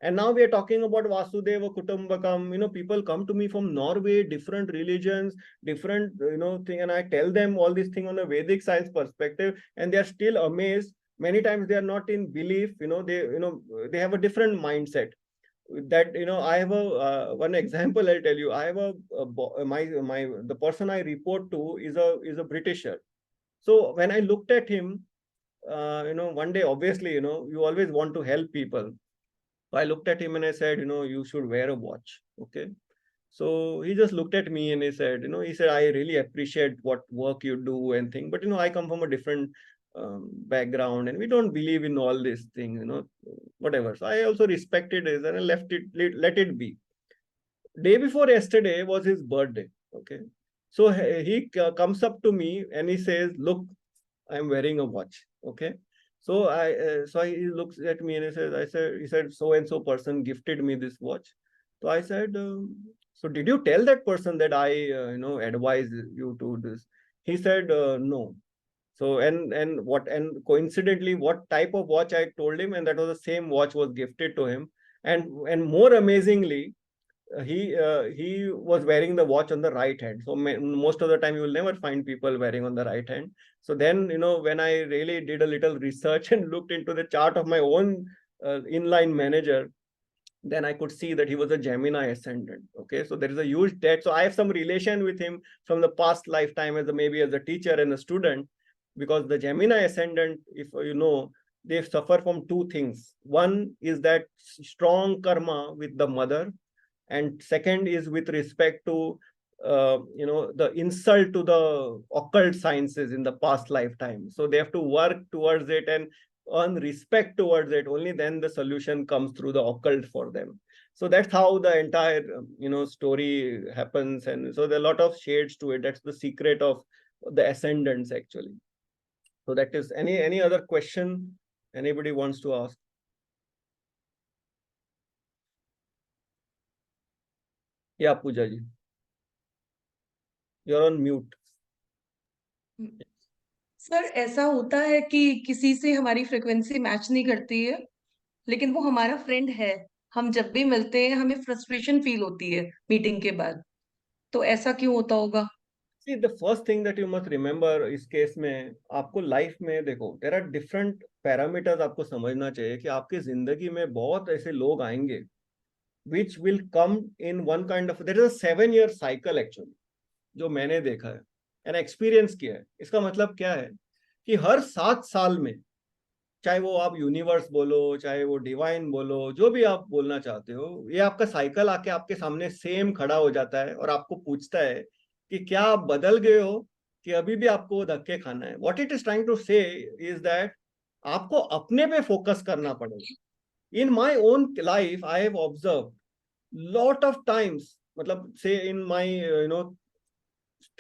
And now we are talking about Vasudeva Kutumbakam. People come to me from Norway, different religions, different, thing. And I tell them all these things on a Vedic science perspective, and they are still amazed. Many times they are not in belief, they have a different mindset. That, I have one example I'll tell you. I have the person I report to is a Britisher. So when I looked at him, one day, obviously, you always want to help people. I looked at him and I said, you should wear a watch. Okay. So he just looked at me and he said, I really appreciate what work you do and thing. But, I come from a different background and we don't believe in all these things, whatever. So I also respected it and I let it be. Day before yesterday was his birthday. Okay. So he comes up to me and he says, look, I'm wearing a watch. Okay. So he looks at me and he said, so and so person gifted me this watch. So I said, so did you tell that person that I, advise you to this? He said, no. So, and coincidentally, what type of watch I told him, and that was the same watch was gifted to him. And more amazingly, he was wearing the watch on the right hand. So most of the time you will never find people wearing on the right hand. So then, when I really did a little research and looked into the chart of my own inline manager, then I could see that he was a Gemini ascendant. Okay, so there is a huge debt. So I have some relation with him from the past lifetime maybe as a teacher and a student, because the Gemini ascendant, if they suffer from two things. One is that strong karma with the mother, and second is with respect to the insult to the occult sciences in the past lifetime. So they have to work towards it and earn respect towards it. Only then the solution comes through the occult for them. So that's how the entire story happens. And so there are a lot of shades to it. That's the secret of the ascendants, actually. So that is any other question anybody wants to ask? Yeah, Pooja ji. You're on mute. Sir ऐसा होता है कि किसी से हमारी frequency match नहीं करती है, लेकिन वो हमारा फ्रेंड है, हम जब भी मिलते हैं हमें फ्रस्ट्रेशन फील होती है मीटिंग के बाद, तो ऐसा क्यों होता होगा? See, the first thing that you must remember इस केस में, आपको लाइफ में देखो, there are different parameters आपको समझना चाहिए कि आपकी जिंदगी में बहुत ऐसे लोग आएंगे which will come in one kind of, there is a 7-year cycle actually, जो मैंने देखा है. एंड एक्सपीरियंस किया है। इसका मतलब क्या है कि हर 7 साल में, चाहे वो आप यूनिवर्स बोलो, चाहे वो डिवाइन बोलो, जो भी आप बोलना चाहते हो, ये आपका साइकिल आके आपके सामने सेम खड़ा हो जाता है और आपको पूछता है कि क्या आप बदल गए हो कि अभी भी आपको वो धक्के खाना है। What it is trying to say is that आपको अपने पे फोकस करना पड़ेगा। In my own life I have observe lot of times, मतलब से in my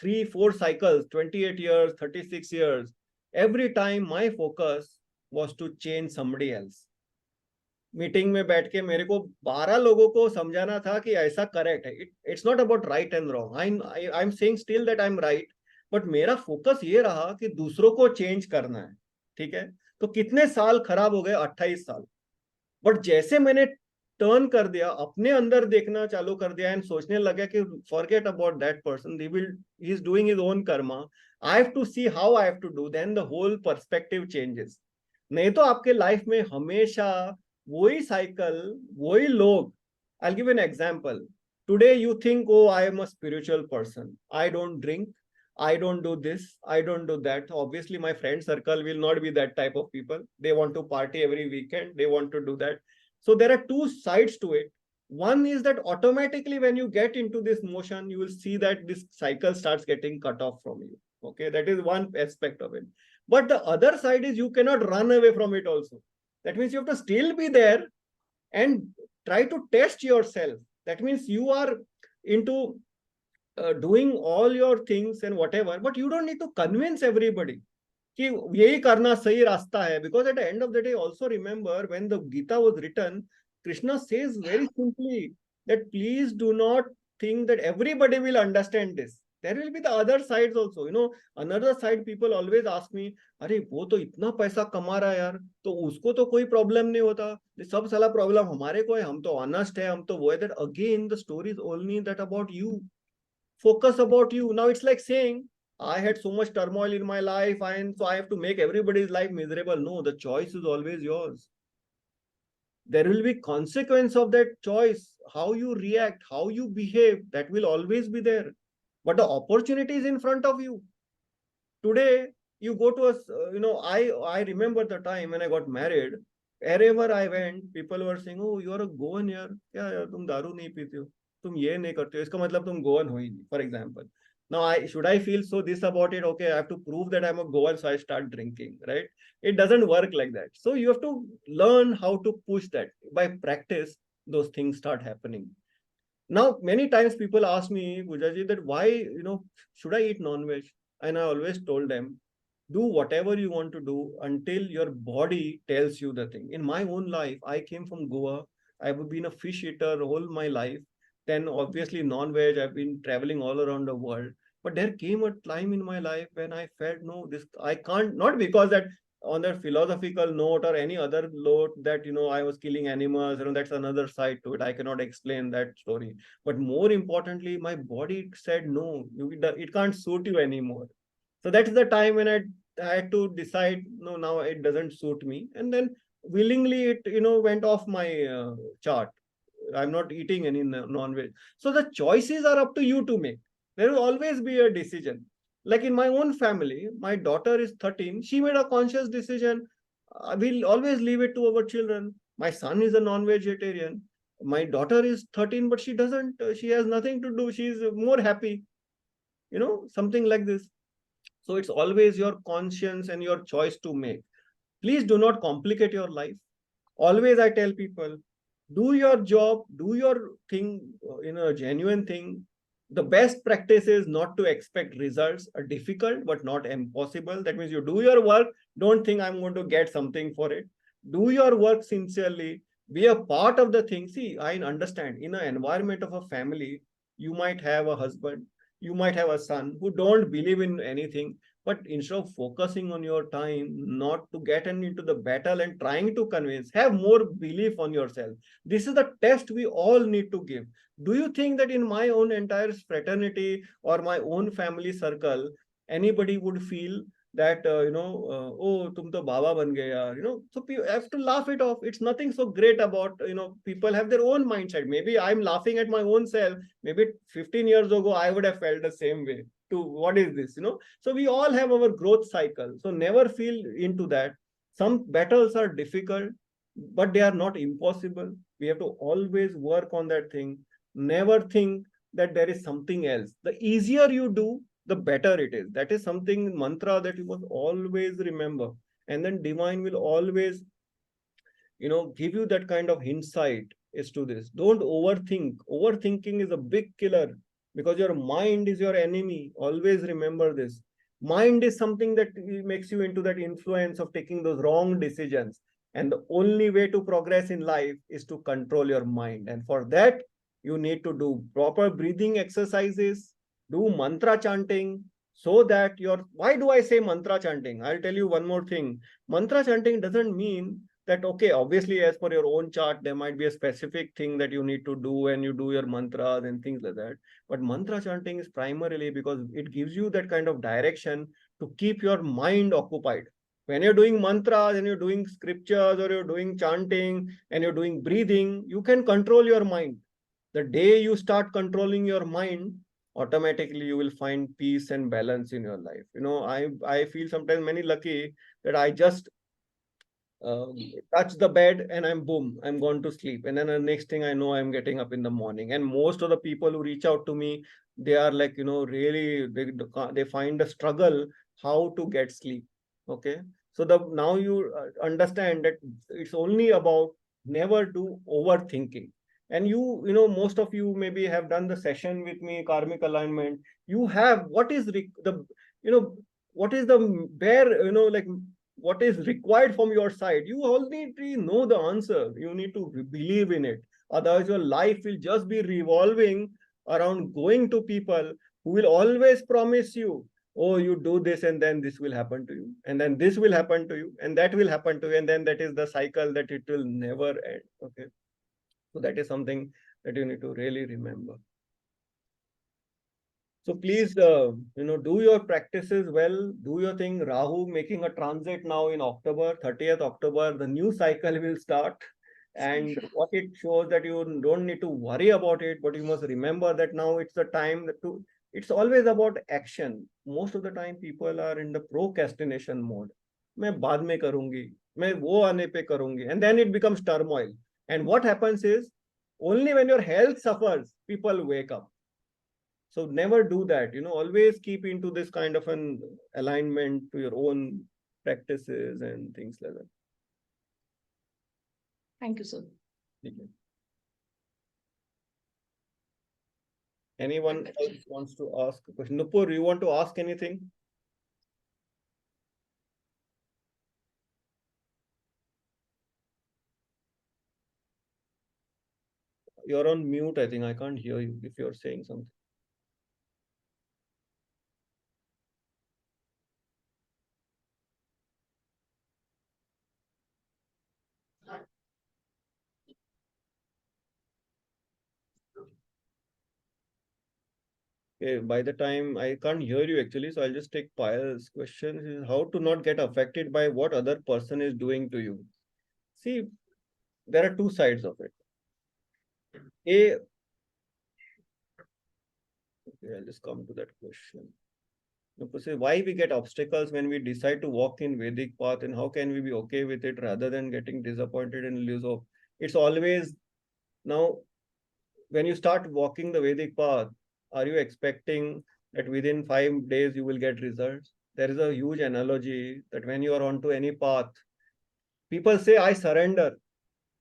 3-4 cycles, 28 years, 36 years, every time my focus was to change somebody else. Meeting में बैठ के मेरे को 12 लोगों को समझाना था कि ऐसा करेक्ट है। It's not about right and wrong, I am saying still that I am right, but मेरा फोकस ये रहा कि दूसरों को चेंज करना है। ठीक है, तो कितने साल खराब हो गए, 28 साल। बट जैसे मैंने टर्न कर दिया, अपने अंदर देखना चालू कर दिया एंड सोचने लगा कि forget about that person, he is doing his own karma, I have to see how I have to do, then the whole perspective changes. नहीं तो आपके लाइफ में हमेशा वही साइकिल, वही लोग। I give an example. Today you think, oh I am a spiritual person, I don't drink, I don't do this, I don't do that. Obviously, my friend circle will not be that type of people. They want to party every weekend, they want to do that. So there are two sides to it. One is that automatically when you get into this motion, you will see that this cycle starts getting cut off from you. Okay, that is one aspect of it. But the other side is you cannot run away from it also. That means you have to still be there and try to test yourself. That means you are into doing all your things and whatever, but you don't need to convince everybody कि यही करना सही रास्ता है. Because at the end of the day, also remember when the Gita was written, Krishna says very simply that please do not think that everybody will understand this. There will be the other sides also. You know, another side, people always ask me, अरे वो तो इतना पैसा कमा रहा है यार, तो उसको तो कोई प्रॉब्लम नहीं होता, सब साला प्रॉब्लम हमारे को है, हम तो ऑनेस्ट है, हम तो वो है. That again, the story is only that about you. Focus about you. Now it's like saying, I had so much turmoil in my life, and so I have to make everybody's life miserable. No, the choice is always yours. There will be consequence of that choice. How you react, how you behave, that will always be there. But the opportunity is in front of you. Today, you go to I remember the time when I got married. Wherever I went, people were saying, "Oh, you are a Goan yaar. क्या यार तुम दारू नहीं पीते हो, तुम ये नहीं करते हो, इसका मतलब तुम गोवन हो ही नहीं." For example, now should I feel so this about it? Okay, I have to prove that I'm a Goan, so I start drinking, right? It doesn't work like that. So you have to learn how to push that. By practice, those things start happening. Now, many times people ask me, Pujaji, that why, should I eat non-veg? And I always told them, do whatever you want to do until your body tells you the thing. In my own life, I came from Goa. I've been a fish eater all my life. Then obviously non-veg, I've been traveling all around the world. But there came a time in my life when I felt, no, this, I can't, not because that on that philosophical note or any other note that, I was killing animals, that's another side to it. I cannot explain that story. But more importantly, my body said, no, it can't suit you anymore. So that's the time when I had to decide, no, now it doesn't suit me. And then willingly it, went off my chart. I'm not eating any non-veg. So the choices are up to you to make. There will always be a decision. Like in my own family, my daughter is 13. She made a conscious decision. We'll always leave it to our children. My son is a non-vegetarian. My daughter is 13, but she doesn't, she has nothing to do. She's more happy, something like this. So it's always your conscience and your choice to make. Please do not complicate your life. Always I tell people, do your job, do your thing, a genuine thing. The best practice is not to expect results are difficult, but not impossible. That means you do your work. Don't think I'm going to get something for it. Do your work sincerely. Be a part of the thing. See, I understand in an environment of a family, you might have a husband, you might have a son who don't believe in anything, but instead of focusing on your time not to get into the battle and trying to convince, have more belief on yourself. This is the test we all need to give. Do you think that in my own entire fraternity or my own family circle, anybody would feel that oh, tum to baba ban gaya yaar, so you have to laugh it off. It's nothing so great about, people have their own mindset. Maybe I'm laughing at my own self. Maybe 15 years ago I would have felt the same way. to what is this, So we all have our growth cycle. So never feel into that. Some battles are difficult, but they are not impossible. We have to always work on that thing. Never think that there is something else. The easier you do, the better it is. That is something mantra that you must always remember. And then divine will always, give you that kind of insight as to this. Don't overthink. Overthinking is a big killer because your mind is your enemy. Always remember this. Mind is something that makes you into that influence of taking those wrong decisions. And the only way to progress in life is to control your mind. And for that, you need to do proper breathing exercises, do mantra chanting, so that why do I say mantra chanting? I'll tell you one more thing. Mantra chanting doesn't mean that, okay, obviously, as per your own chart, there might be a specific thing that you need to do and you do your mantras and things like that. But mantra chanting is primarily because it gives you that kind of direction to keep your mind occupied. When you're doing mantras and you're doing scriptures or you're doing chanting and you're doing breathing, you can control your mind. The day you start controlling your mind, automatically you will find peace and balance in your life. I feel sometimes many lucky that I just touch the bed and I'm gone to sleep. And then the next thing I know, I'm getting up in the morning. And most of the people who reach out to me, they are like, really, they find a struggle how to get sleep. Okay. So now you understand that it's only about never do overthinking. And most of you maybe have done the session with me, karmic alignment. You have what is the bare, like what is required from your side. You already know the answer. You need to believe in it. Otherwise, your life will just be revolving around going to people who will always promise you, oh, you do this and then this will happen to you. And then this will happen to you. And that will happen to you. And then that is the cycle that it will never end. Okay. So that is something that you need to really remember. So please, do your practices well, do your thing. Rahu making a transit now in October, 30th October, the new cycle will start. And what it shows that you don't need to worry about it, but you must remember that now it's the time it's always about action. Most of the time people are in the procrastination mode. मैं बाद में करूंगी, मैं वो आने पे करूंगी, and then it becomes turmoil. And what happens is, only when your health suffers, people wake up. So never do that. Always keep into this kind of an alignment to your own practices and things like that. Thank you, sir. Anyone else wants to ask a question? Nupur, you want to ask anything? You're on mute, I think. I can't hear you if you're saying something. Okay, by the time I can't hear you actually, so I'll just take Payal's question. How to not get affected by what other person is doing to you? See, there are two sides of it. Okay, I'll just come to that question. Say why we get obstacles when we decide to walk in Vedic path, and how can we be okay with it rather than getting disappointed and lose hope? It's always now when you start walking the Vedic path, are you expecting that within 5 days you will get results? There is a huge analogy that when you are onto any path, people say, I surrender.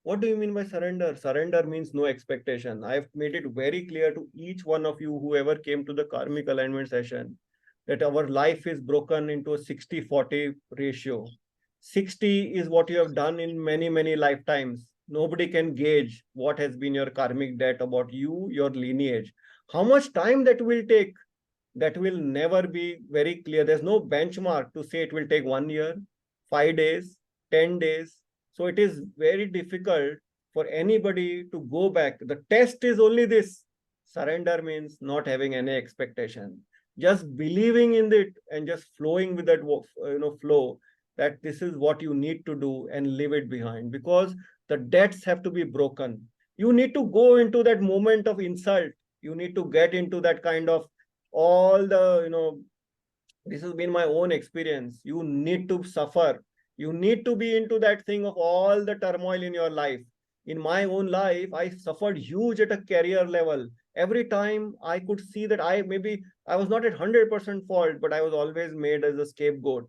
What do you mean by surrender? Surrender means no expectation. I've made it very clear to each one of you, whoever came to the karmic alignment session, that our life is broken into a 60-40 ratio. 60 is what you have done in many, many lifetimes. Nobody can gauge what has been your karmic debt about you, your lineage. How much time that will take, that will never be very clear. There's no benchmark to say it will take 1 year, 5 days, 10 days. So it is very difficult for anybody to go back. The test is only this. Surrender means not having any expectation. Just believing in it and just flowing with that flow, that this is what you need to do and leave it behind, because the debts have to be broken. You need to go into that moment of insult. You need to get into that kind of all the, this has been my own experience. You need to suffer. You need to be into that thing of all the turmoil in your life. In my own life, I suffered huge at a career level. Every time I could see that I was not at 100% fault, but I was always made as a scapegoat.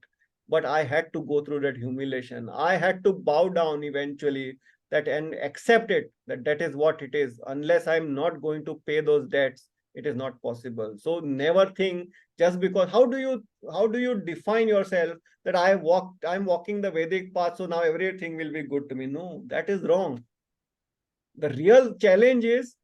But I had to go through that humiliation. I had to bow down eventually that and accept it, that that is what it is. Unless I'm not going to pay those debts, it is not possible. So never think just because how do you define yourself that I'm walking the Vedic path, so now everything will be good to me. No, that is wrong. The real challenge is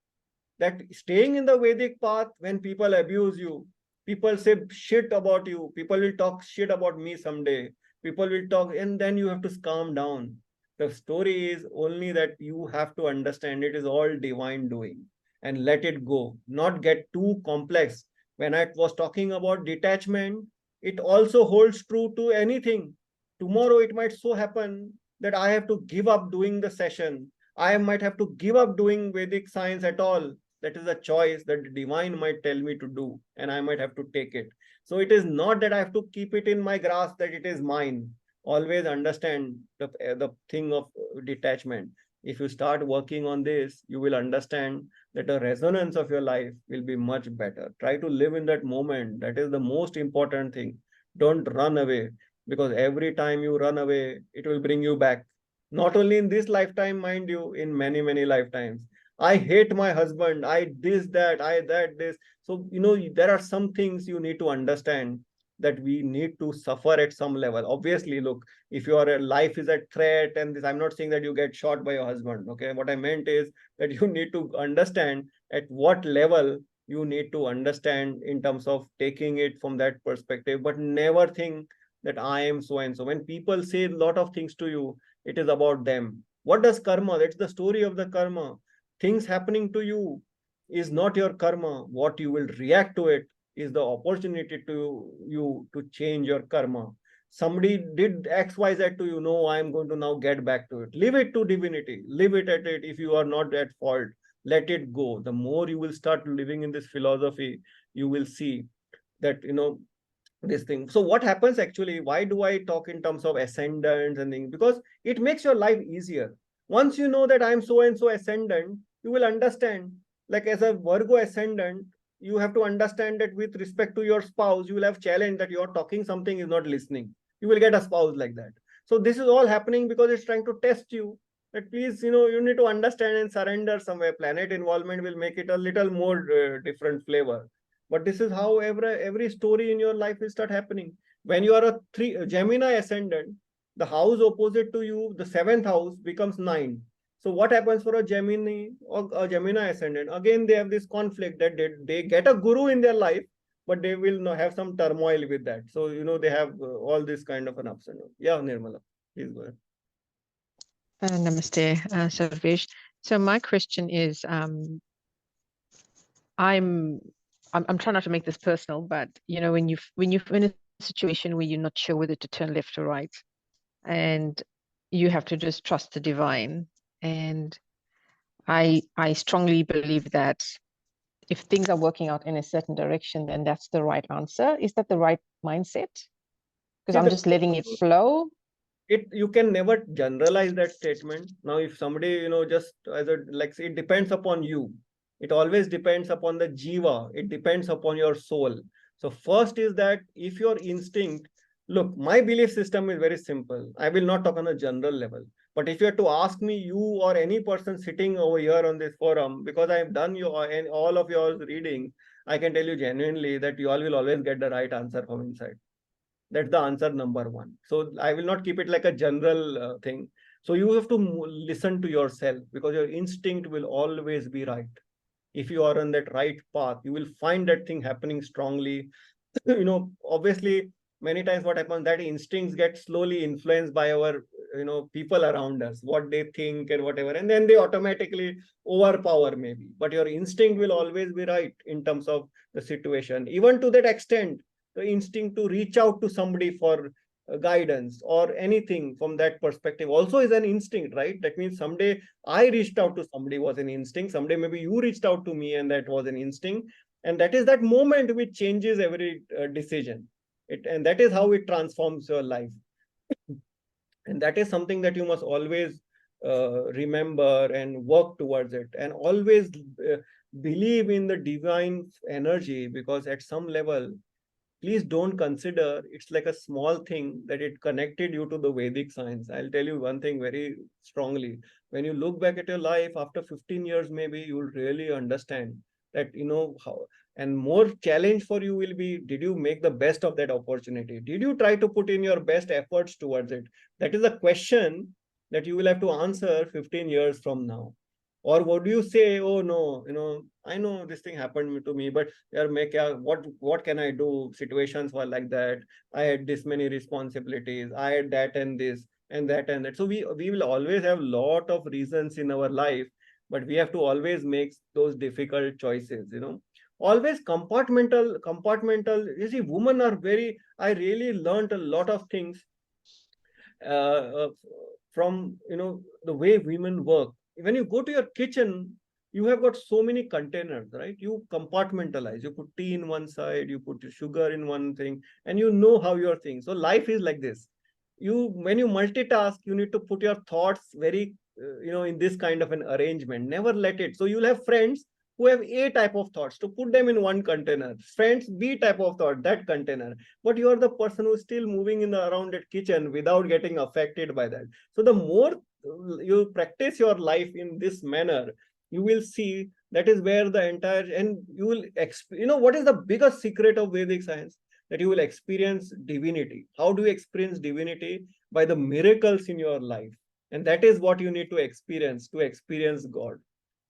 that staying in the Vedic path, when people abuse you, people say shit about you, people will talk shit about me someday, people will talk, and then you have to calm down. The story is only that you have to understand it is all divine doing and let it go, not get too complex. When I was talking about detachment, it also holds true to anything. Tomorrow it might so happen that I have to give up doing the session. I might have to give up doing Vedic science at all. That is a choice that the divine might tell me to do, and I might have to take it. So it is not that I have to keep it in my grasp that it is mine. Always understand the thing of detachment. If you start working on this, you will understand that the resonance of your life will be much better. Try to live in that moment. That is the most important thing. Don't run away, because every time you run away, it will bring you back. Not only in this lifetime, mind you, in many, many lifetimes. I hate my husband. I this, that, I that, this. So, there are some things you need to understand that we need to suffer at some level. Obviously, look, if your life is at threat and this, I'm not saying that you get shot by your husband. Okay. What I meant is that you need to understand at what level you need to understand in terms of taking it from that perspective, but never think that I am so and so. When people say a lot of things to you, it is about them. What does karma? That's the story of the karma. Things happening to you is not your karma. What you will react to it is the opportunity to you to change your karma. Somebody did XYZ to you. No, I'm going to now get back to it. Leave it to divinity. Leave it at it. If you are not at fault, let it go. The more you will start living in this philosophy, you will see that this thing. So what happens actually, why do I talk in terms of ascendants and things? Because it makes your life easier. Once you know that I'm so and so ascendant, you will understand, like as a Virgo ascendant, you have to understand that with respect to your spouse, you will have challenge that you're talking something is not listening. You will get a spouse like that. So this is all happening because it's trying to test you, that please, you need to understand and surrender somewhere. Planet involvement will make it a little more different flavor. But this is how every story in your life will start happening. When you are a Gemini ascendant, the house opposite to you, the seventh house, becomes 9. So what happens for a Gemini or a Gemini ascendant? Again, they have this conflict that they get a guru in their life, but they will not have some turmoil with that. So they have all this kind of an ups and downs. Yeah, Nirmala, please go ahead. Namaste, Sarvesh. So my question is, I'm trying not to make this personal, but when you're in a situation where you're not sure whether to turn left or right, and you have to just trust the divine. And I strongly believe that if things are working out in a certain direction, then that's the right answer. Is that the right mindset? Because I'm just letting it flow. You can never generalize that statement. Now, if somebody, just it depends upon you. It always depends upon the jiva. It depends upon your soul. So first is that if your instinct, look, my belief system is very simple. I will not talk on a general level. But if you have to ask me, you or any person sitting over here on this forum, because I've done all of your reading, I can tell you genuinely that you all will always get the right answer from inside. That's the answer number one. So I will not keep it like a general thing. So you have to listen to yourself, because your instinct will always be right. If you are on that right path, you will find that thing happening strongly. Obviously, many times what happens, that instincts get slowly influenced by our, people around us, what they think and whatever, and then they automatically overpower maybe. But your instinct will always be right in terms of the situation. Even to that extent, the instinct to reach out to somebody for guidance or anything from that perspective also is an instinct, right? That means someday I reached out to somebody was an instinct. Someday maybe you reached out to me and that was an instinct. And that is that moment which changes every decision. And that is how it transforms your life. And that is something that you must always remember and work towards it, and always believe in the divine energy, because at some level, please don't consider it's like a small thing that it connected you to the Vedic science. I'll tell you one thing very strongly. When you look back at your life after 15 years, maybe you'll really understand that, how, and more challenge for you will be, did you make the best of that opportunity? Did you try to put in your best efforts towards it? That is a question that you will have to answer 15 years from now. Or would you say, oh no, I know this thing happened to me, but what can I do? Situations were like that. I had this many responsibilities. I had that and this and that and that. So we will always have lot of reasons in our life, but we have to always make those difficult choices. Always compartmental. You see, women are I really learned a lot of things uh, from the way women work. When you go to your kitchen, you have got so many containers, right? You compartmentalize. You put tea in one side, you put sugar in one thing, and you know how your thing. So life is like this. When you multitask, you need to put your thoughts very in this kind of an arrangement. Never let it. So you'll have friends who have A type of thoughts, to put them in one container. Friends, B type of thought, that container. But you are the person who is still moving around that kitchen without getting affected by that. So the more you practice your life in this manner, you will see that is where the entire, and you will, what is the biggest secret of Vedic science? That you will experience divinity. How do you experience divinity? By the miracles in your life. And that is what you need to experience God.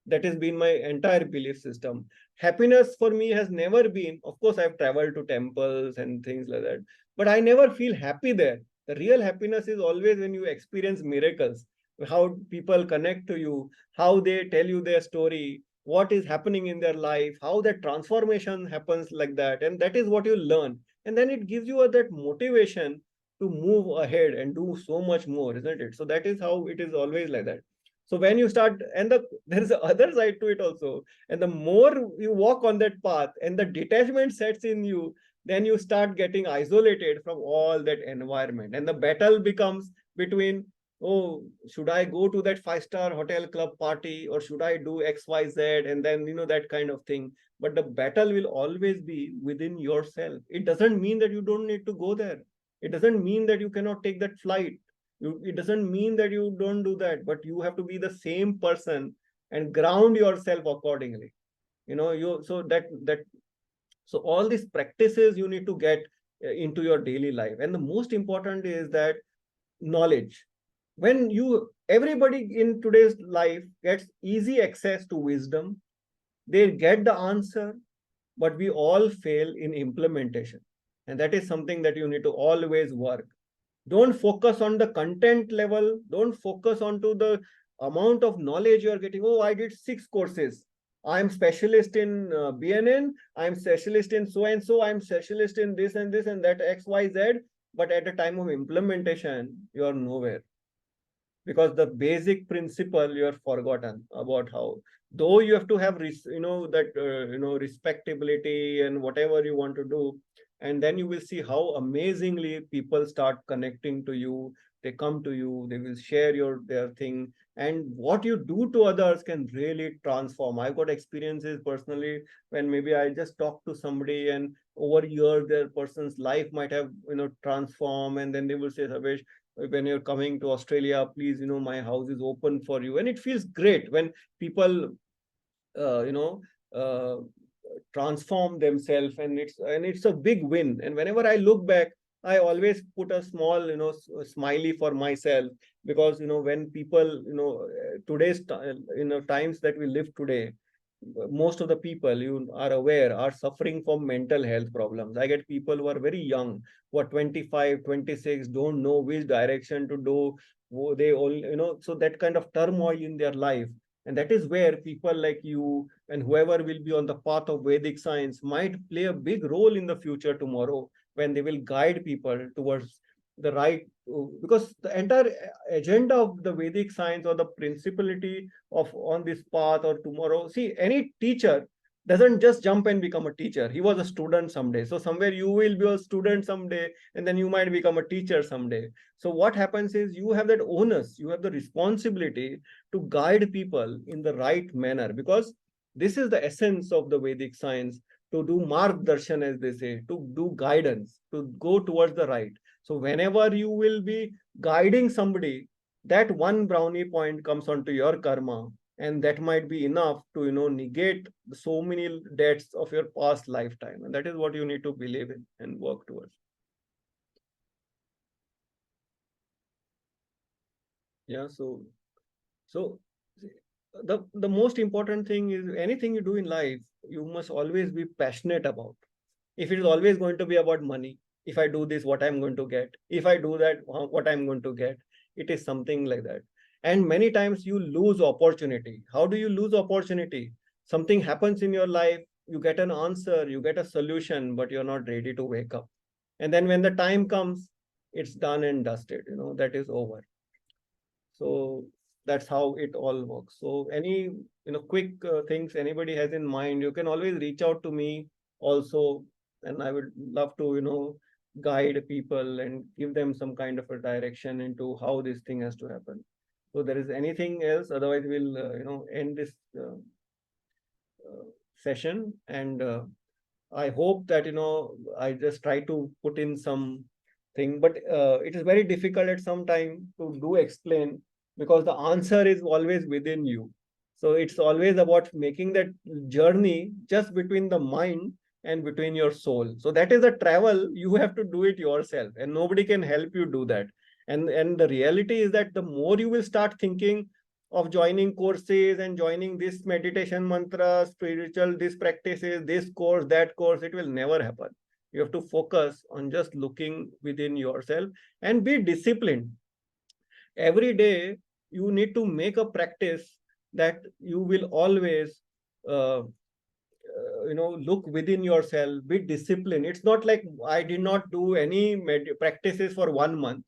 That has been my entire belief system. Happiness for me has never been, of course, I've traveled to temples and things like that, but I never feel happy there. The real happiness is always when you experience miracles, how people connect to you, how they tell you their story, what is happening in their life, how that transformation happens like that. And that is what you learn. And then it gives you that motivation to move ahead and do so much more, isn't it? So that is how it is always like that. So when you start, and there is the other side to it also, and the more you walk on that path and the detachment sets in you, then you start getting isolated from all that environment, and the battle becomes between, oh, should I go to that 5-star hotel club party, or should I do XYZ, and then that kind of thing. But the battle will always be within yourself. It doesn't mean that you don't need to go there. It doesn't mean that you cannot take that flight. It doesn't mean that you don't do that, but you have to be the same person and ground yourself accordingly. So all these practices you need to get into your daily life. And the most important is that knowledge. When everybody in today's life gets easy access to wisdom, they get the answer, but we all fail in implementation. And that is something that you need to always work. Don't focus on the content level. Don't focus onto the amount of knowledge you are getting. Oh, I did 6 courses. I'm specialist in BNN. I'm specialist in so and so. I'm specialist in this and this and that XYZ. But at the time of implementation, you are nowhere, because the basic principle you are forgotten about. How, though you have to have respectability and whatever you want to do, and then you will see how amazingly people start connecting to you. They come to you, they will share their thing, and what you do to others can really transform. I've got experiences personally when maybe I just talk to somebody, and over years their person's life might have transformed, and then they will say, Savesh, when you're coming to Australia, please, my house is open for you. And it feels great when people uh, transform themselves, and it's a big win. And whenever I look back, I always put a small smiley for myself, because when people today's times that we live today, most of the people, you are aware, are suffering from mental health problems. I get people who are very young, who are 25, 26, don't know which direction to do. They all, so that kind of turmoil in their life. And that is where people like you and whoever will be on the path of Vedic science might play a big role in the future tomorrow, when they will guide people towards the right, because the entire agenda of the Vedic science, or the principality of on this path or tomorrow. See, any teacher, doesn't just jump and become a teacher. He was a student someday. So somewhere you will be a student someday, and then you might become a teacher someday. So what happens is you have that onus, you have the responsibility to guide people in the right manner, because this is the essence of the Vedic science, to do margdarshan, as they say, to do guidance, to go towards the right. So whenever you will be guiding somebody, that one brownie point comes onto your karma, and that might be enough to negate so many debts of your past lifetime. And that is what you need to believe in and work towards. Yeah, so the most important thing is, anything you do in life, you must always be passionate about. If it is always going to be about money, if I do this, what I'm going to get, if I do that, what I'm going to get, it is something like that. And many times you lose opportunity. How do you lose opportunity? Something happens in your life, you get an answer, you get a solution, but you're not ready to wake up. And then when the time comes, it's done and dusted, that is over. So that's how it all works. So any quick things anybody has in mind, you can always reach out to me also, and I would love to guide people and give them some kind of a direction into how this thing has to happen. So there is anything else? Otherwise, we'll end this session. And I hope that I just try to put in some thing, but it is very difficult at some time to do explain, because the answer is always within you. So it's always about making that journey just between the mind and between your soul. So that is a travel. You have to do it yourself, and nobody can help you do that. And the reality is that the more you will start thinking of joining courses and joining this meditation mantra, spiritual, this practices, this course, that course, it will never happen. You have to focus on just looking within yourself and be disciplined. Every day, you need to make a practice that you will always look within yourself, be disciplined. It's not like I did not do any practices for 1 month,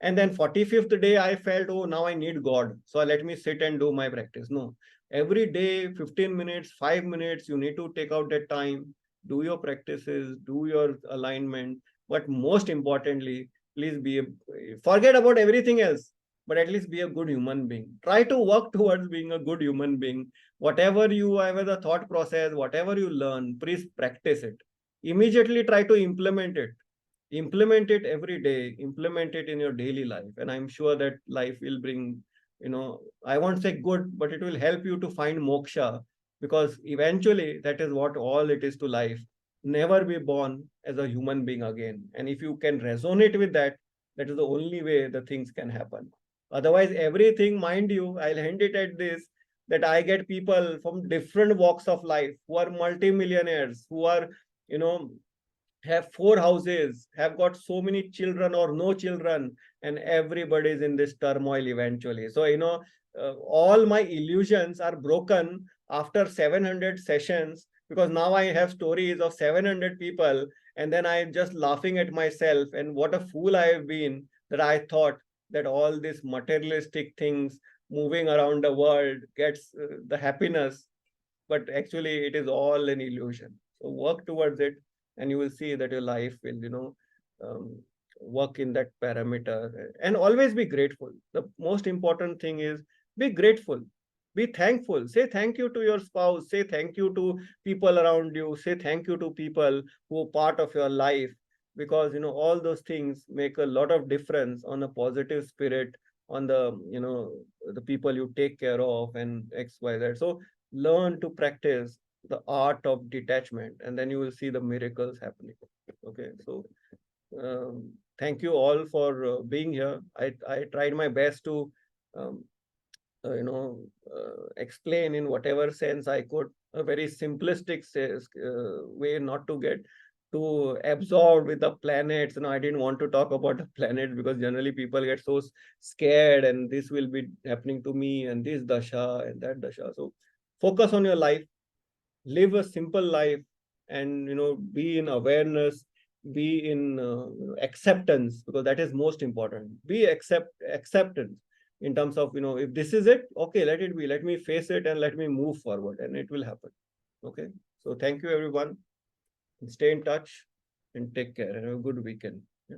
and then 45th day I felt, oh, now I need God, so let me sit and do my practice. No, every day 15 minutes, 5 minutes, you need to take out that time, do your practices, do your alignment. But most importantly, please forget about everything else, but at least be a good human being. Try to work towards being a good human being. Whatever you have as a thought process, whatever you learn, please practice it. Immediately try to implement it. Implement it every day. Implement it in your daily life. And I'm sure that life will bring, I won't say good, but it will help you to find moksha, because eventually that is what all it is to life. Never be born as a human being again. And if you can resonate with that, that is the only way the things can happen. Otherwise, everything, mind you, I'll hand it at this, that I get people from different walks of life who are multimillionaires, who are, have 4 houses, have got so many children or no children, and everybody is in this turmoil eventually. So, all my illusions are broken after 700 sessions, because now I have stories of 700 people, and then I'm just laughing at myself and what a fool I have been, that I thought that all these materialistic things moving around the world gets the happiness, but actually it is all an illusion. So work towards it, and you will see that your life will work in that parameter. And always be grateful. The most important thing is be grateful, be thankful. Say thank you to your spouse, say thank you to people around you, say thank you to people who are part of your life, because all those things make a lot of difference on a positive spirit, on the the people you take care of, and XYZ. So learn to practice the art of detachment, and then you will see the miracles happening. Okay, so thank you all for being here. I tried my best to explain in whatever sense I could, a very simplistic way, not to get too absorbed with the planets. I didn't want to talk about the planets, because generally people get so scared, and this will be happening to me, and this dasha and that dasha. So focus on your life, live a simple life, and be in awareness, be in acceptance, because that is most important. Be acceptance in terms of if this is it, okay, let it be, let me face it, and let me move forward, and it will happen. Okay, So thank you, everyone. Stay in touch and take care and have a good weekend. Yeah.